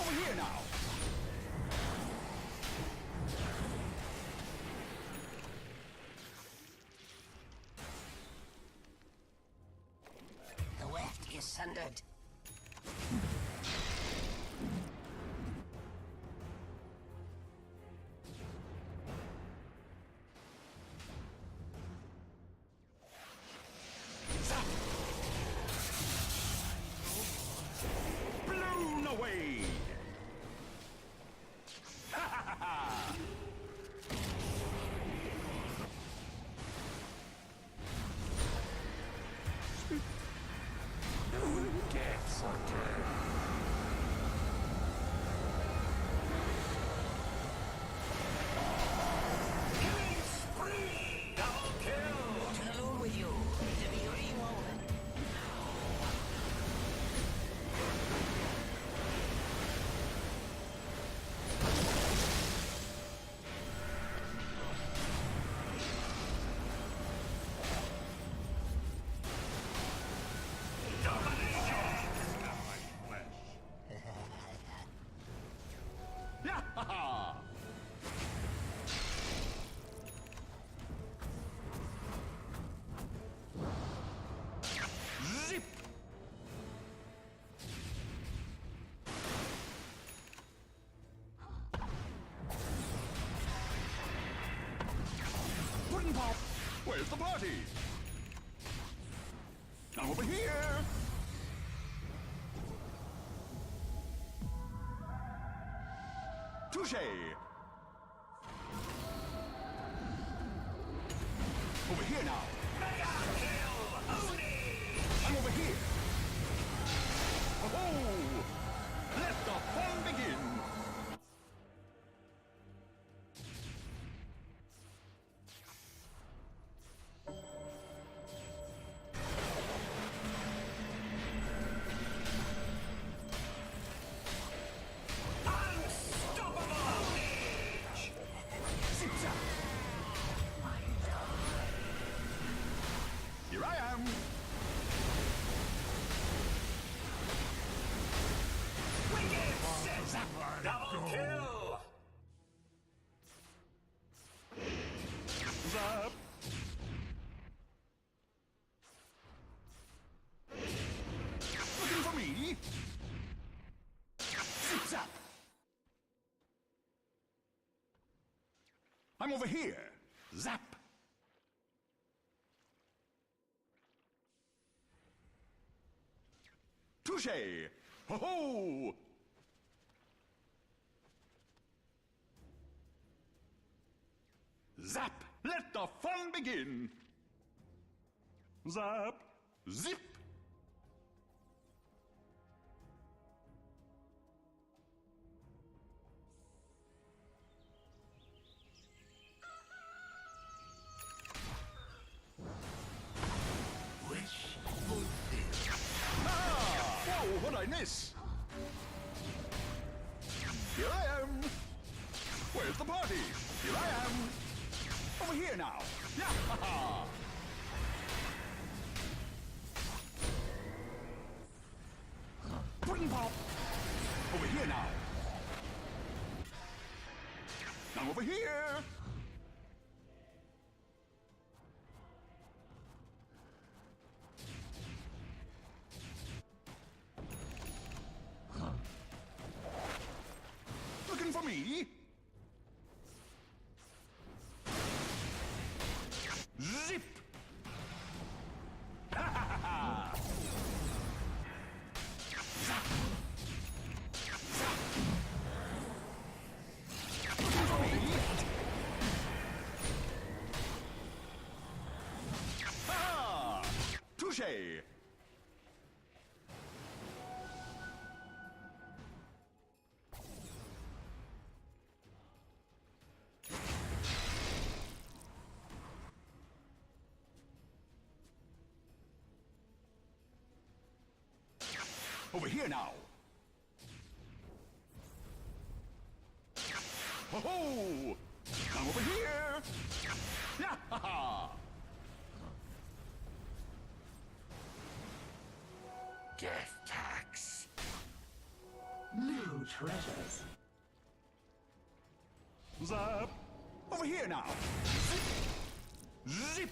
Over here now. The weft is sundered. Blown away. Ha ha ha ha! Not alone with you. To be rewoven. Ya ha ha! Zip! Pudding pop! Where's the party? I'm over here! Touche! Over here now! I'm over here! Oh! Let the fun begin! Zip-zap! Here I am! Double kill! Zap! Looking for me? Zip-zap! I'm over here! Zap! Touche! Ho-ho! Zap! Let the fun begin! Zap! Zip! Ah! Whoa, what'd I miss? Here I am! Where's the party? Here I am! Over here now! Yeah! Ha ha! Pudding pop. Over here now. Now over here. Looking for me? Zip! Ha ha ha! Zap! Zap! Looking for me? Ha! Touché! Over here now. Ho ho! Come over here. Yeah, ha ha! Death tax. New treasures. Zap! Over here now. Zip! Zip!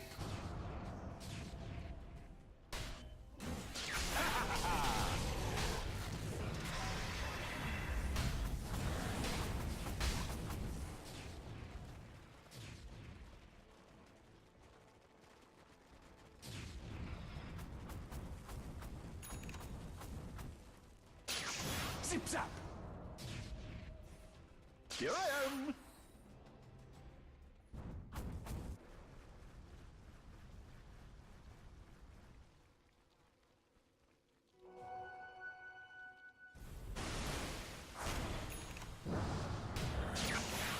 Zip zap! Here I am!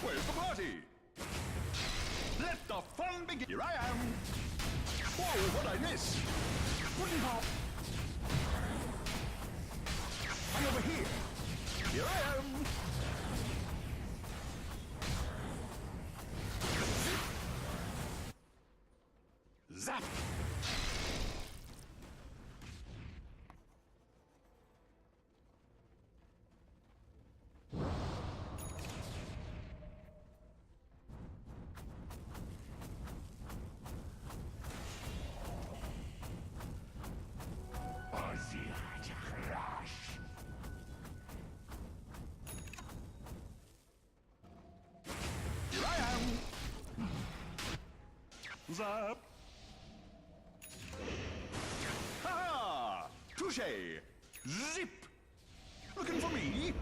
Where's the party? Let the fun begin! Here I am! Whoa, what'd I miss? Pudding pop! I'm over here! Here I am! Zap! Here I am! Zap! Ha! Touché! Zip! Looking for me?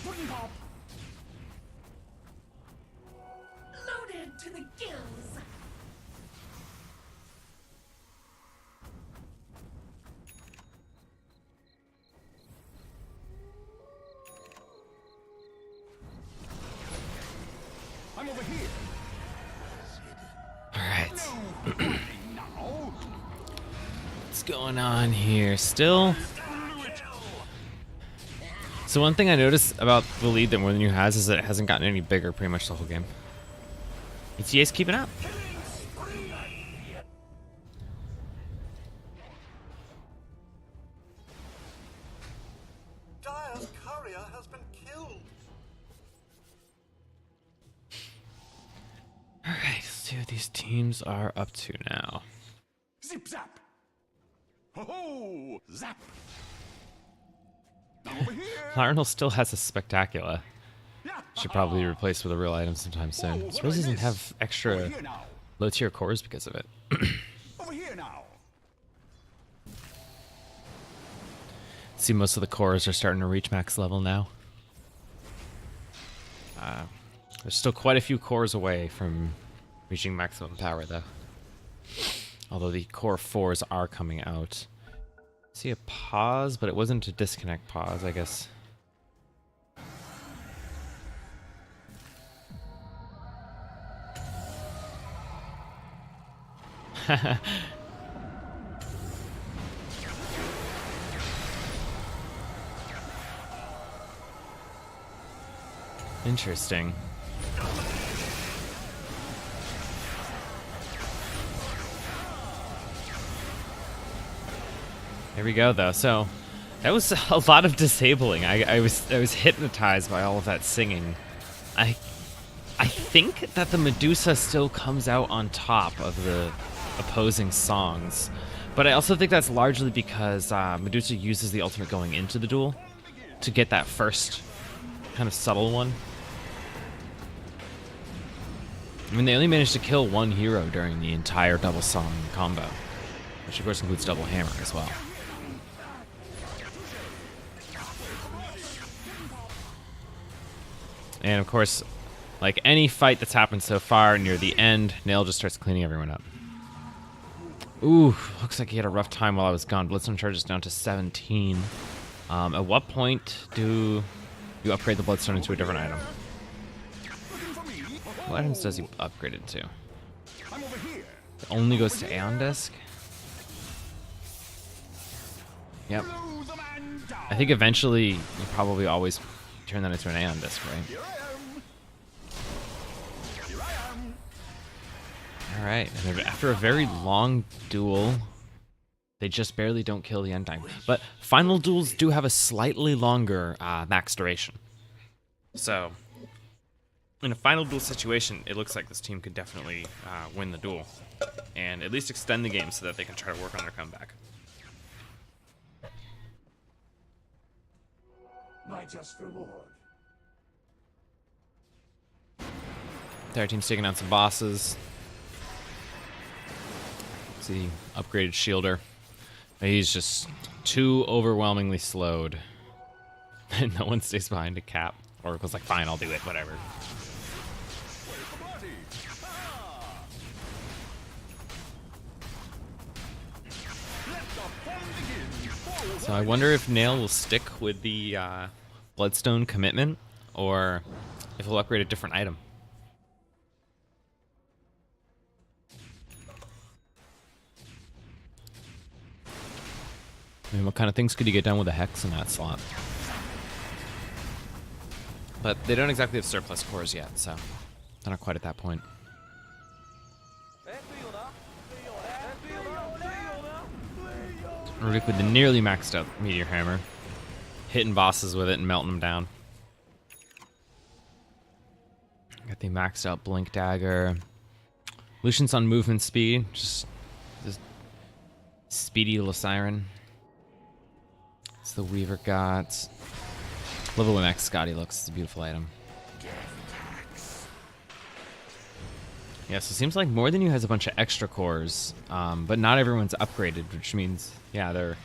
Pudding pop! Loaded to the gills. I'm over here! All right. No party now! What's going on here? Still. So one thing I noticed about the lead that More Than You has is that it hasn't gotten any bigger pretty much the whole game. ETA's keeping up. Dire's courier has been killed. Alright, let's see what these teams are up to now. Zip zap! Ho ho! Zap! Now over here! Larnell still has a Spectacular. Yeah, Should ha, probably ha. replace with a real item sometime Whoa, soon. what Suppose he did I doesn't have miss? Over extra here now! low tier cores because of it. Over here now! See, most of the cores are starting to reach max level now. There's still quite a few cores away from reaching maximum power, though. Although the core 4s are coming out. See a pause, but it wasn't a disconnect pause, I guess. Interesting. There we go, though. So that was a lot of disabling. I was hypnotized by all of that singing. I think that the Medusa still comes out on top of the opposing songs, but I also think that's largely because Medusa uses the ultimate going into the duel to get that first kind of subtle one. I mean, they only managed to kill one hero during the entire double song combo, which of course includes double hammer as well. And of course, like any fight that's happened so far, near the end, Nail just starts cleaning everyone up. Ooh, looks like he had a rough time while I was gone. Bloodstone charges down to 17. At what point do you upgrade the Bloodstone into a different item? What items does he upgrade it to? It only goes to Aeon Disc? Yep. I think eventually you probably always turn that into an Aeon Disc, right? Alright, and after a very long duel, they just barely don't kill the end time. But final duels do have a slightly longer max duration. So, in a final duel situation, it looks like this team could definitely win the duel. And at least extend the game so that they can try to work on their comeback. My just reward. Their team's taking out some bosses. See, upgraded Shielder. He's just too overwhelmingly slowed. And no one stays behind to cap. Oracle's like, fine, I'll do it, whatever. So I wonder if Nail will stick with the Bloodstone commitment, or if he'll upgrade a different item. I mean, what kind of things could you get done with a Hex in that slot? But they don't exactly have surplus cores yet, so they're not quite at that point. Rubik with the nearly maxed out Meteor Hammer. Hitting bosses with it and melting them down. Got the maxed out Blink Dagger. Lucian's on movement speed. Just this speedy little siren. It's the Weaver got. Love the way Max Scotty looks. It's a beautiful item. Yeah, so it seems like More Than You has a bunch of extra cores, but not everyone's upgraded, which means, yeah, they're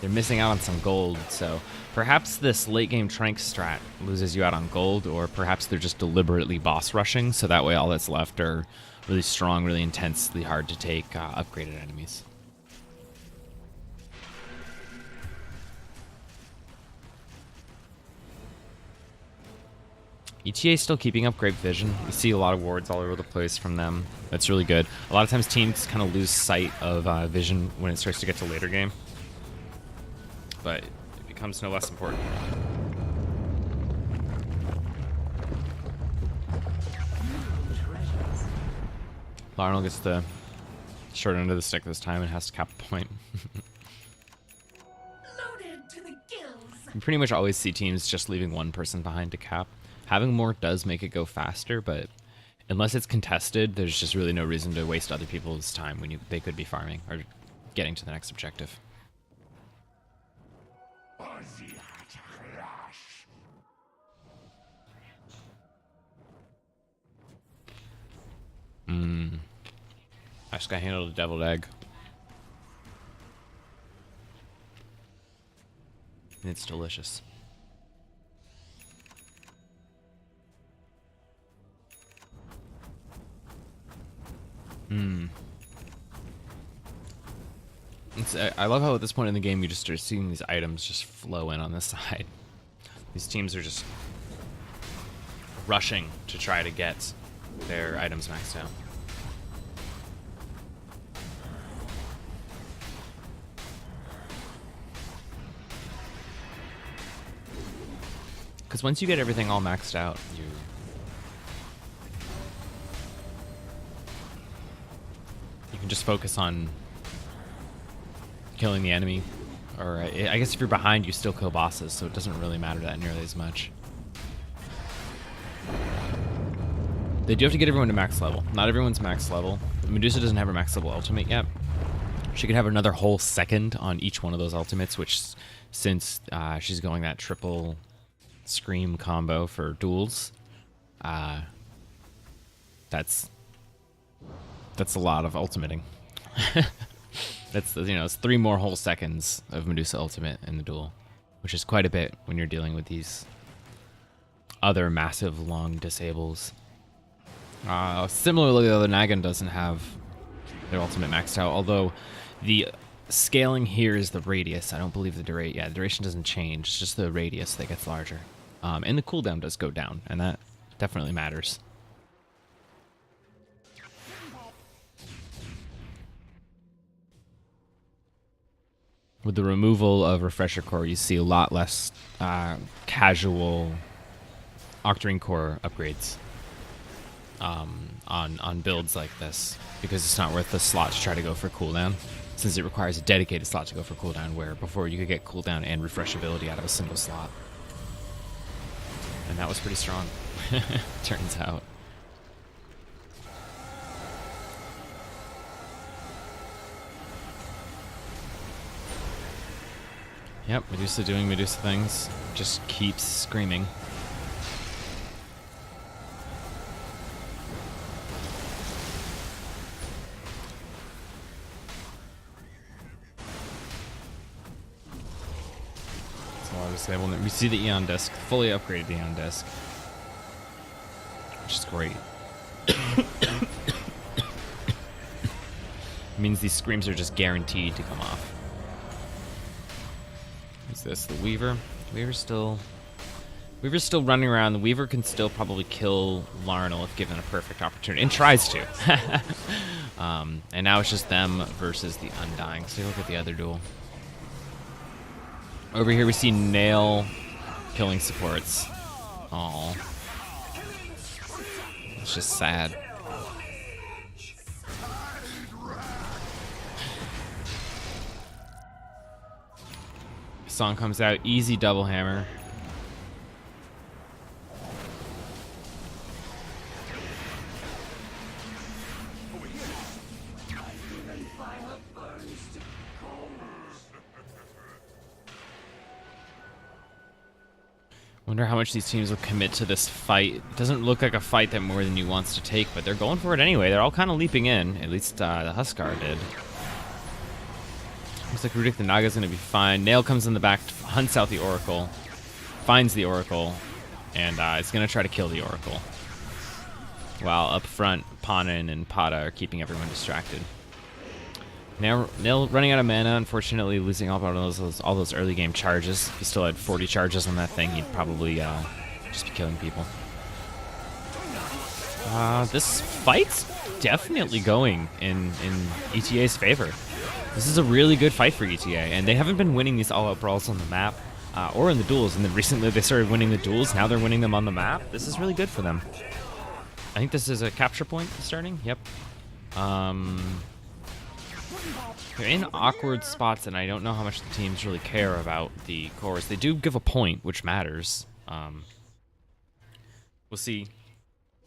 missing out on some gold. So perhaps this late game Trank strat loses you out on gold, or perhaps they're just deliberately boss rushing, so that way all that's left are really strong, really intensely hard to take upgraded enemies. ETA is still keeping up great vision. You see a lot of wards all over the place from them. That's really good. A lot of times teams kind of lose sight of vision when it starts to get to later game. But it becomes no less important. Larnell gets the short end of the stick this time and has to cap a point. Loaded to the gills. You pretty much always see teams just leaving one person behind to cap. Having more does make it go faster, but unless it's contested, there's just really no reason to waste other people's time when they could be farming or getting to the next objective. I just got handled a deviled egg. And it's delicious. I love how at this point in the game you just start seeing these items just flow in on the side. These teams are just rushing to try to get their items maxed out. Because once you get everything all maxed out, you can just focus on killing the enemy. Or I guess if you're behind, you still kill bosses, so it doesn't really matter that nearly as much. They do have to get everyone to max level. Not everyone's max level. Medusa doesn't have her max level ultimate yet. She could have another whole second on each one of those ultimates, which, since she's going that triple scream combo for duels, that's a lot of ultimating. That's, you know, it's 3 more whole seconds of Medusa ultimate in the duel, which is quite a bit when you're dealing with these other massive long disables. Similarly, the Nagan doesn't have their ultimate maxed out, although the scaling here is the radius. I don't believe the duration. Yeah, the duration doesn't change. It's just the radius that gets larger. And the cooldown does go down, and that definitely matters. With the removal of Refresher Core, you see a lot less casual Octarine Core upgrades on builds like this, because it's not worth the slot to try to go for cooldown, since it requires a dedicated slot to go for cooldown, where before you could get cooldown and refreshability out of a single slot. And that was pretty strong, turns out. Yep, Medusa doing Medusa things. Just keeps screaming. That's all I would say. Well, we see the Eon Disc, fully upgraded Eon Disc, which is great. It means these screams are just guaranteed to come off. Who's this? The Weaver? Weaver's still running around. The Weaver can still probably kill Larnell if given a perfect opportunity, and tries to. And now it's just them versus the Undying. So look at the other duel. Over here we see Nail killing supports. Aww. It's just sad. Song comes out, easy double hammer. Wonder how much these teams will commit to this fight. It doesn't look like a fight that More Than You wants to take, but they're going for it anyway. They're all kind of leaping in. At least the Huskar did. Looks like Rudik the Naga's going to be fine. Nail comes in the back, hunts out the Oracle, finds the Oracle, and is going to try to kill the Oracle. While up front, Panin and Pada are keeping everyone distracted. Nail running out of mana, unfortunately losing all those early game charges. If he still had 40 charges on that thing, he'd probably just be killing people. This fight's definitely going in ETA's favor. This is a really good fight for ETA, and they haven't been winning these all-out brawls on the map or in the duels, and then recently they started winning the duels. Now they're winning them on the map. This is really good for them. I think this is a capture point starting. Yep. They're in awkward spots, and I don't know how much the teams really care about the cores. They do give a point, which matters. We'll see.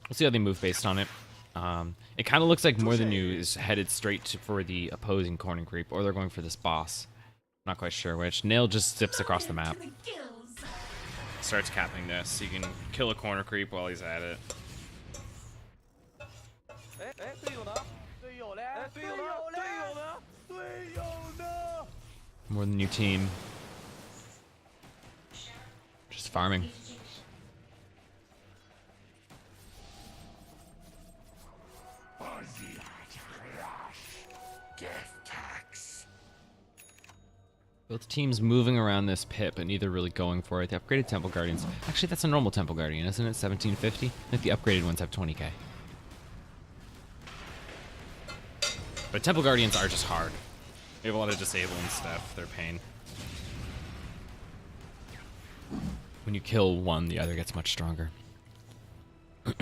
We'll see how they move based on it. It kind of looks like More Than You is headed straight for the opposing corner creep, or they're going for this boss. Not quite sure which. Nail just zips across the map. Starts capping this, so you can kill a corner creep while he's at it. More Than You team. Just farming. Both teams moving around this pit, but neither really going for it. The upgraded Temple Guardians. Actually, that's a normal Temple Guardian, isn't it? 1750? I think the upgraded ones have 20k. But Temple Guardians are just hard. They have a lot of disabling stuff. They're pain. When you kill one, the other gets much stronger. We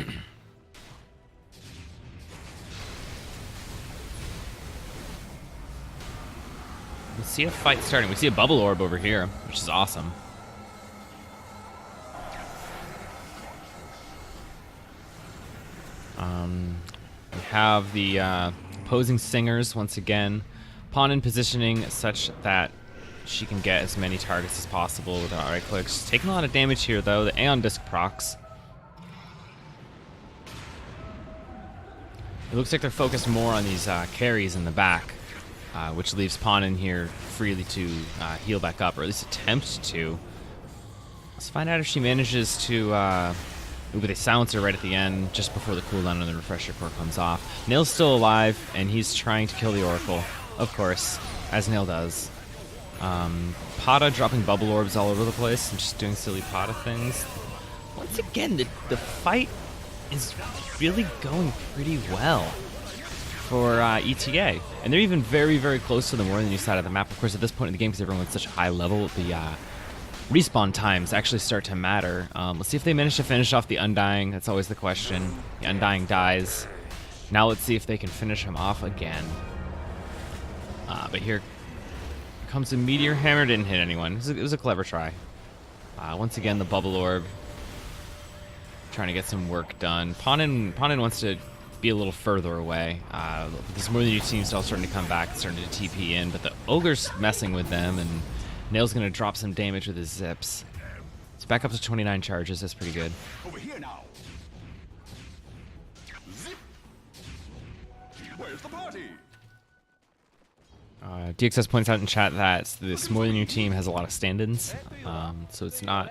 see a fight starting. We see a bubble orb over here, which is awesome. We have the opposing singers once again. Pawn in positioning such that she can get as many targets as possible without right clicks. Taking a lot of damage here though. The Aeon Disc procs. It looks like they're focused more on these carries in the back, which leaves Pawn in here freely to heal back up, or at least attempt to. Let's find out if she manages to... Ooh, but they silence her right at the end, just before the cooldown and the refresher core comes off. Nail's still alive, and he's trying to kill the Oracle, of course, as Nail does. Pada dropping bubble orbs all over the place and just doing silly Pada things. Once again, the fight is really going pretty well for ETA. And they're even very, very close to the more than new side of the map. Of course, at this point in the game, because everyone's such a high level, the respawn times actually start to matter. Let's see if they manage to finish off the Undying. That's always the question. The Undying dies. Now let's see if they can finish him off again. But here comes a Meteor Hammer. Didn't hit anyone. It was a clever try. Once again, the Bubble Orb. Trying to get some work done. Ponin wants to be a little further away. There's more than new teams all starting to come back, starting to TP in, but the Ogre's messing with them, and Nail's going to drop some damage with his zips. It's back up to 29 charges. That's pretty good. Over here now. Zip. Where's the party? DXS points out in chat that this more than new team has a lot of stand-ins, so it's not...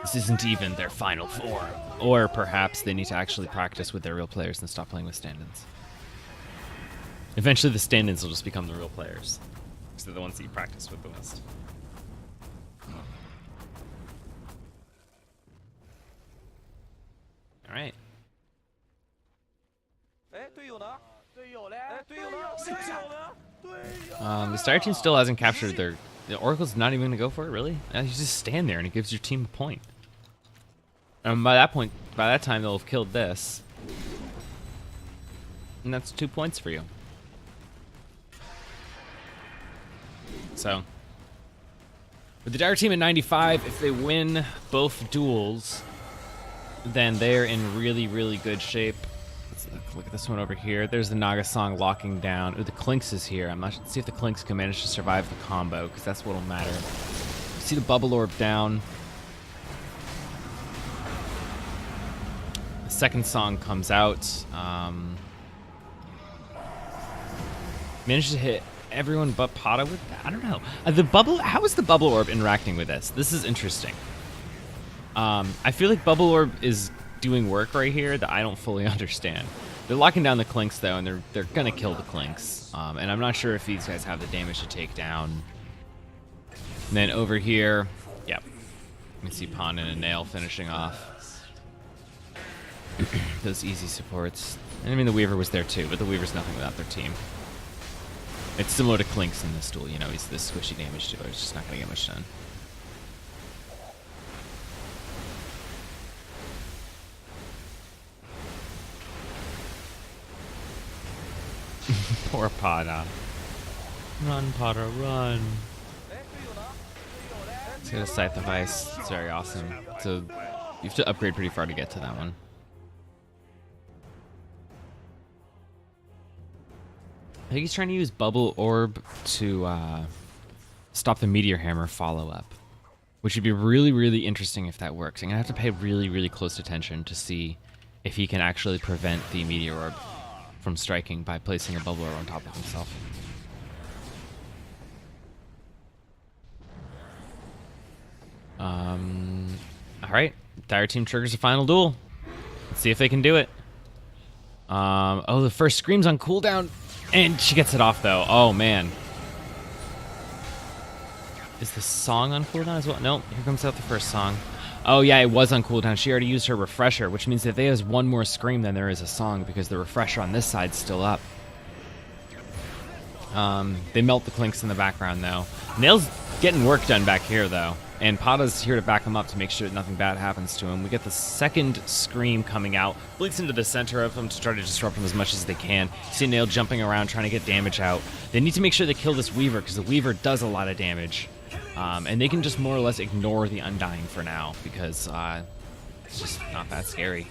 This isn't even their final form. Or perhaps they need to actually practice with their real players and stop playing with stand-ins. Eventually the stand-ins will just become the real players, because they're the ones that you practice with the most. Alright. The Star team still hasn't captured their... The Oracle's not even going to go for it, really? You just stand there and it gives your team a point. And by that time, they'll have killed this. And that's 2 points for you. So, with the Dire team at 95, if they win both duels, then they're in really, really good shape. Let's look at this one over here. There's the Naga Song locking down. Ooh, the Clinks is here. I'm not sure. See if the Clinks can manage to survive the combo, because that's what'll matter. See the Bubble Orb down. The second song comes out. Managed to hit everyone but Pada with that? I don't know. How is the Bubble Orb interacting with this? This is interesting. I feel like Bubble Orb is doing work right here that I don't fully understand. They're locking down the Clinks though, and they're gonna kill the Clinks. And I'm not sure if these guys have the damage to take down. And then over here, yep. You can see Pond and a Nail finishing off those easy supports. And I mean the Weaver was there too, but the Weaver's nothing without their team. It's similar to Clinks in this duel, you know, he's the squishy damage dealer. It's just not gonna get much done. Poor Pada. Run, Pada, run. Let's get a Scythe of Ice. It's very awesome. So you have to upgrade pretty far to get to that one. I think he's trying to use Bubble Orb to stop the Meteor Hammer follow-up, which would be really, really interesting if that works. I'm going to have to pay really, really close attention to see if he can actually prevent the Meteor Orb from striking by placing a Bubble Orb on top of himself. Alright, Dire Team triggers a final duel. Let's see if they can do it. Oh, the first scream's on cooldown, and she gets it off though. Oh man. Is the song on cooldown as well? Nope, here comes out the first song. Oh yeah, it was on cooldown. She already used her refresher, which means that if they has one more scream, then there is a song, because the refresher on this side's still up. They melt the Clinks in the background though. Nail's Getting work done back here, though. And Pata's here to back him up to make sure that nothing bad happens to him. We get the second Scream coming out. Bleaks into the center of him to try to disrupt him as much as they can. See Nail jumping around, trying to get damage out. They need to make sure they kill this Weaver, because the Weaver does a lot of damage. And they can just more or less ignore the Undying for now, because it's just not that scary.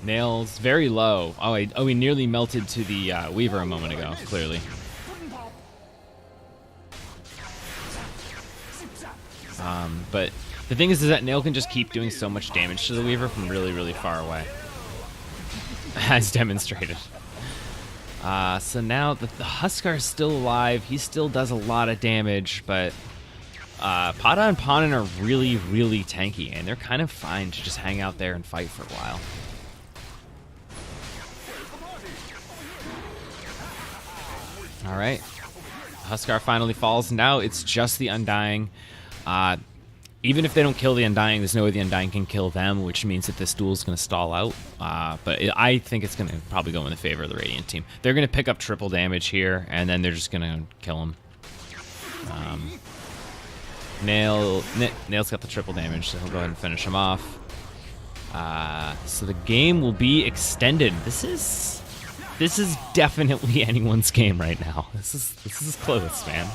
Nail's very low. Oh, he nearly melted to the Weaver a moment ago, clearly. But the thing is that Nail can just keep doing so much damage to the Weaver from really, really far away. As demonstrated. So now the Huskar is still alive. He still does a lot of damage, but Pata and Panin are really, really tanky, and they're kind of fine to just hang out there and fight for a while. Alright. Huskar finally falls. Now it's just the Undying. Even if they don't kill the Undying, there's no way the Undying can kill them, which means that this duel is going to stall out. I think it's going to probably go in the favor of the Radiant team. They're going to pick up triple damage here, and then they're just going to kill him. Nail's got the triple damage, so he'll go ahead and finish him off. So the game will be extended. This is definitely anyone's game right now. This is close, man.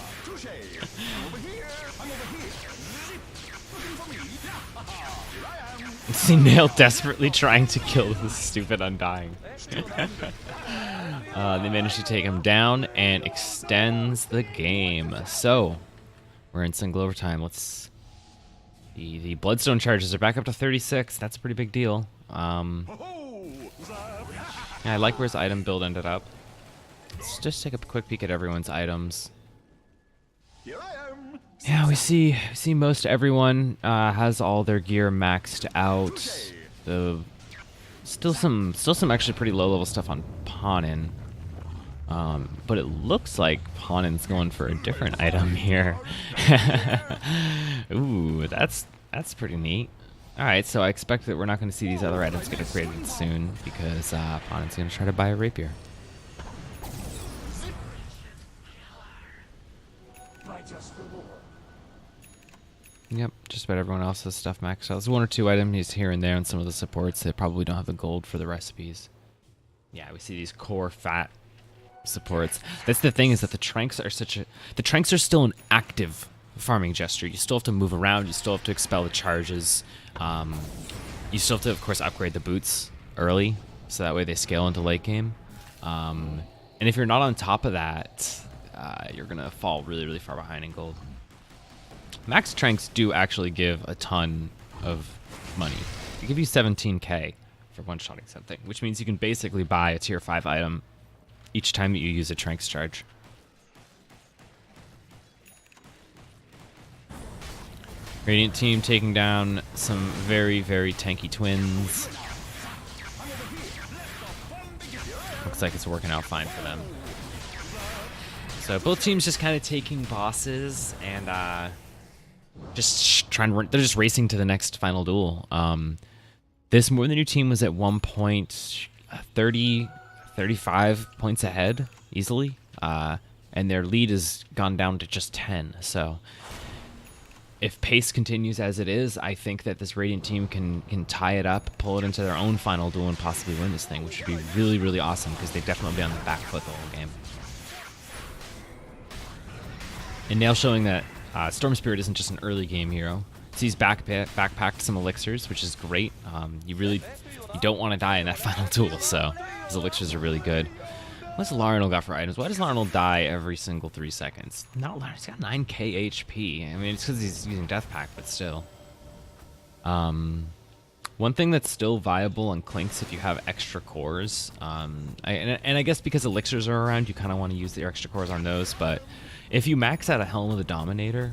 See Nail desperately trying to kill this stupid Undying. They managed to take him down and extends the game. So we're in single overtime. Let's. The Bloodstone charges are back up to 36. That's a pretty big deal. Yeah, I like where his item build ended up. Let's just take a quick peek at everyone's items. Yeah, we see most everyone has all their gear maxed out. Still some actually pretty low level stuff on Panin. But it looks like Panin's going for a different item here. Ooh, that's pretty neat. All right, so I expect that we're not going to see these other items get upgraded soon because Panin's going to try to buy a rapier. Yep, just about everyone else has stuff maxed out. There's one or two items here and there on some of the supports that probably don't have the gold for the recipes. Yeah, we see these core fat supports. That's the thing, is that the Tranks are still an active farming gesture. You still have to move around, you still have to expel the charges. You still have to, of course, upgrade the boots early, so that way they scale into late game. And if you're not on top of that, you're going to fall really, really far behind in gold. Max Tranks do actually give a ton of money. They give you 17k for one-shotting something, which means you can basically buy a tier 5 item each time that you use a Tranks charge. Radiant team taking down some very, very tanky twins. Looks like it's working out fine for them. So both teams just kind of taking bosses and just trying to they're just racing to the next final duel. This More Than New team was at one point 35 points ahead easily, and their lead has gone down to just 10. So if pace continues as it is, I think that this Radiant team can tie it up, pull it into their own final duel, and possibly win this thing, which would be really, really awesome because they'd definitely be on the back foot the whole game. And Nail showing that Storm Spirit isn't just an early game hero. He's backpacked some elixirs, which is great. You don't want to die in that final duel, so his elixirs are really good. What's Larnell got for items? Why does Larnell die every single 3 seconds? Not Larnell, he's got 9k HP. I mean, it's because he's using Death Pack, but still. One thing that's still viable on Clinks if you have extra cores, and I guess because elixirs are around, you kind of want to use your extra cores on those, but if you max out a Helm of the Dominator,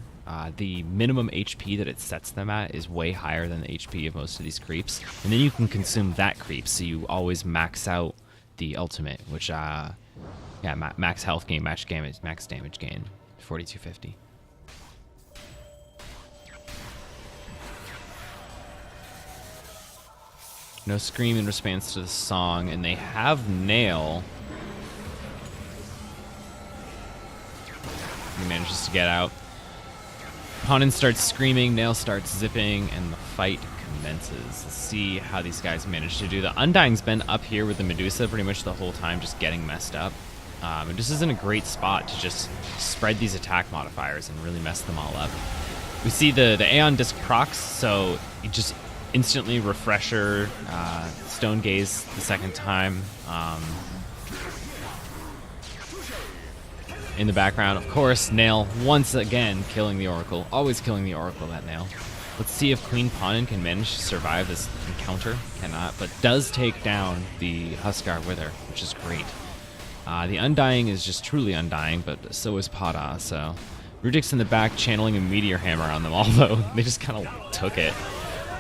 the minimum HP that it sets them at is way higher than the HP of most of these creeps, and then you can consume that creep, so you always max out the ultimate, which max health gain, max damage gain, 4250. No Scream in response to the song, and they have Nail. He manages to get out. Panin starts screaming, Nail starts zipping, and the fight commences. Let's see how these guys manage to do. The Undying's been up here with the Medusa pretty much the whole time, just getting messed up. And this isn't a great spot to just spread these attack modifiers and really mess them all up. We see the Aeon Disc procs, so you just instantly refresher Stone Gaze the second time. In the background, of course, Nail once again killing the Oracle. Always killing the Oracle, that Nail. Let's see if Queen Panin can manage to survive this encounter. Cannot, but does take down the Huskar with her, which is great. The Undying is just truly undying, but so is Pada, so... Rudik's in the back channeling a Meteor Hammer on them, although they just kind of took it.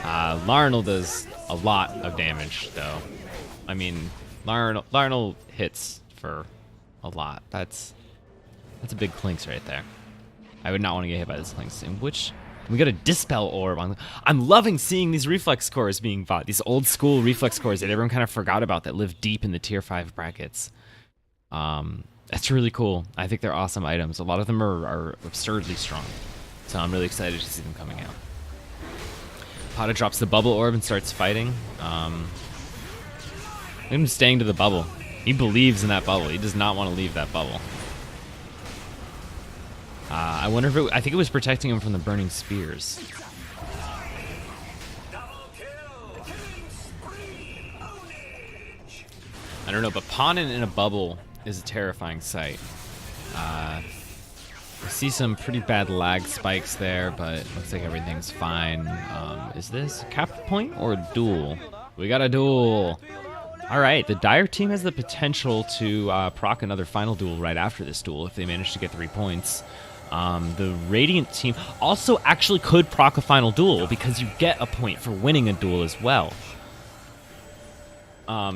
Larnell does a lot of damage, though. I mean, Larnell hits for a lot. That's a big Clinks right there. I would not want to get hit by this Clinks. In which we got a Dispel Orb on. I'm loving seeing these Reflex cores being bought. These old school Reflex cores that everyone kind of forgot about that live deep in the tier 5 brackets. That's really cool. I think they're awesome items. A lot of them are absurdly strong. So I'm really excited to see them coming out. Pada drops the Bubble Orb and starts fighting. Look at him staying to the bubble. He believes in that bubble. He does not want to leave that bubble. I wonder if I think it was protecting him from the burning spears. I don't know, but Panin in a bubble is a terrifying sight. I see some pretty bad lag spikes there, but it looks like everything's fine. Is this a cap point or a duel? We got a duel. All right, the Dire team has the potential to proc another final duel right after this duel if they manage to get 3 points. The Radiant team also actually could proc a final duel because you get a point for winning a duel as well.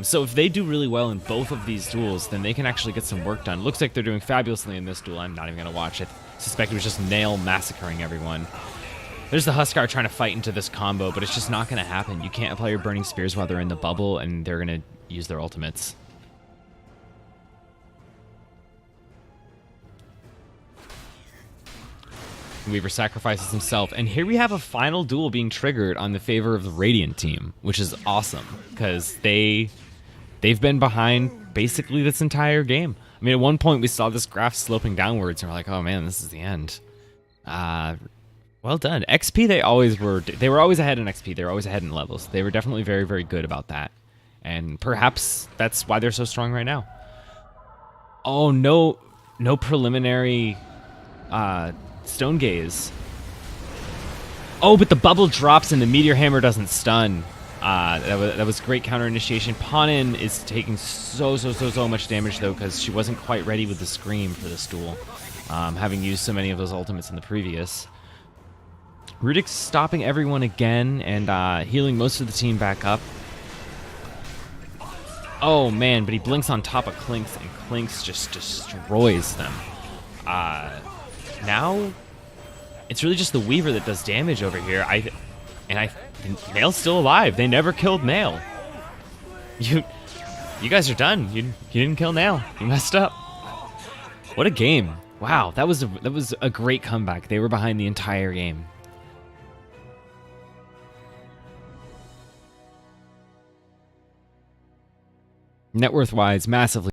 So if they do really well in both of these duels, then they can actually get some work done. Looks like they're doing fabulously in this duel. I'm not even going to watch it. Suspect it was just Nail massacring everyone. There's the Huskar trying to fight into this combo, but it's just not going to happen. You can't apply your Burning Spears while they're in the bubble, and they're going to use their ultimates. Weaver sacrifices himself, and here we have a final duel being triggered on the favor of the Radiant team, which is awesome, because they've been behind basically this entire game. I mean, at one point we saw this graph sloping downwards, and we're like, oh man, this is the end. Well done. XP, they were always ahead in XP, they were always ahead in levels. They were definitely very, very good about that, and perhaps that's why they're so strong right now. Oh, no preliminary Stone Gaze. Oh, but the bubble drops and the Meteor Hammer doesn't stun. That was great counter initiation. Panin is taking so much damage though because she wasn't quite ready with the Scream for this duel, having used so many of those ultimates in the previous. Rudik's stopping everyone again and healing most of the team back up. Oh man, but he blinks on top of Clinks and Clinks just destroys them. Now, it's really just the Weaver that does damage over here. Nail's still alive. They never killed Nail. You guys are done. You didn't kill Nail. You messed up. What a game! Wow, that was a great comeback. They were behind the entire game. Net worth wise, massively.